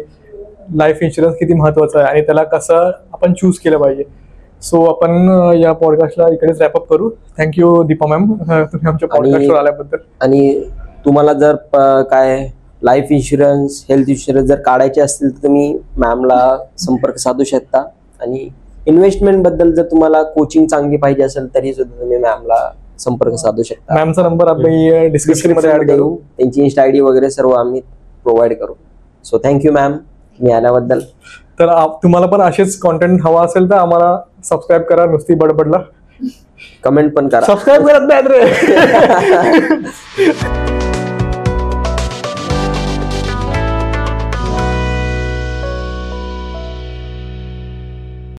लाईफ इन्शुरन्स किती महत्वाचं आहे आणि त्याला कसं आपण चूज केलं पाहिजे. सो आपण या पॉडकास्टला इकडेच रॅपअप करू. थँक्यू दीपा मॅम, तुम्ही आमच्या पॉडकास्टवर आल्याबद्दल. आणि तुम्हाला जर काय लाईफ इन्शुरन्स, हेल्थ इन्शुरन्स जर काढायचे असतील तर तुम्ही मॅमला संपर्क साधू शकता. आणि इन्व्हेस्टमेंट बद्दल जर तुम्हाला कोचिंग चांगली पाहिजे असेल तरी सुद्धा तुम्ही मॅमला संपर्क साधू शकता. मॅमचा नंबर आम्ही डिस्क्रिप्शन मध्ये ऍड करू. त्यांची इन्स्टा आयडी वगैरे सर्व आम्ही प्रोव्हाइड करू. सो थँक्यू मॅम तुम्ही आल्याबद्दल. तर तुम्हाला पण असेच कॉन्टेंट हवा असेल तर आम्हाला सबस्क्राईब करा. नुसती बडबडला कमेंट पण करा. सबस्क्राईब करत नाहीत रे.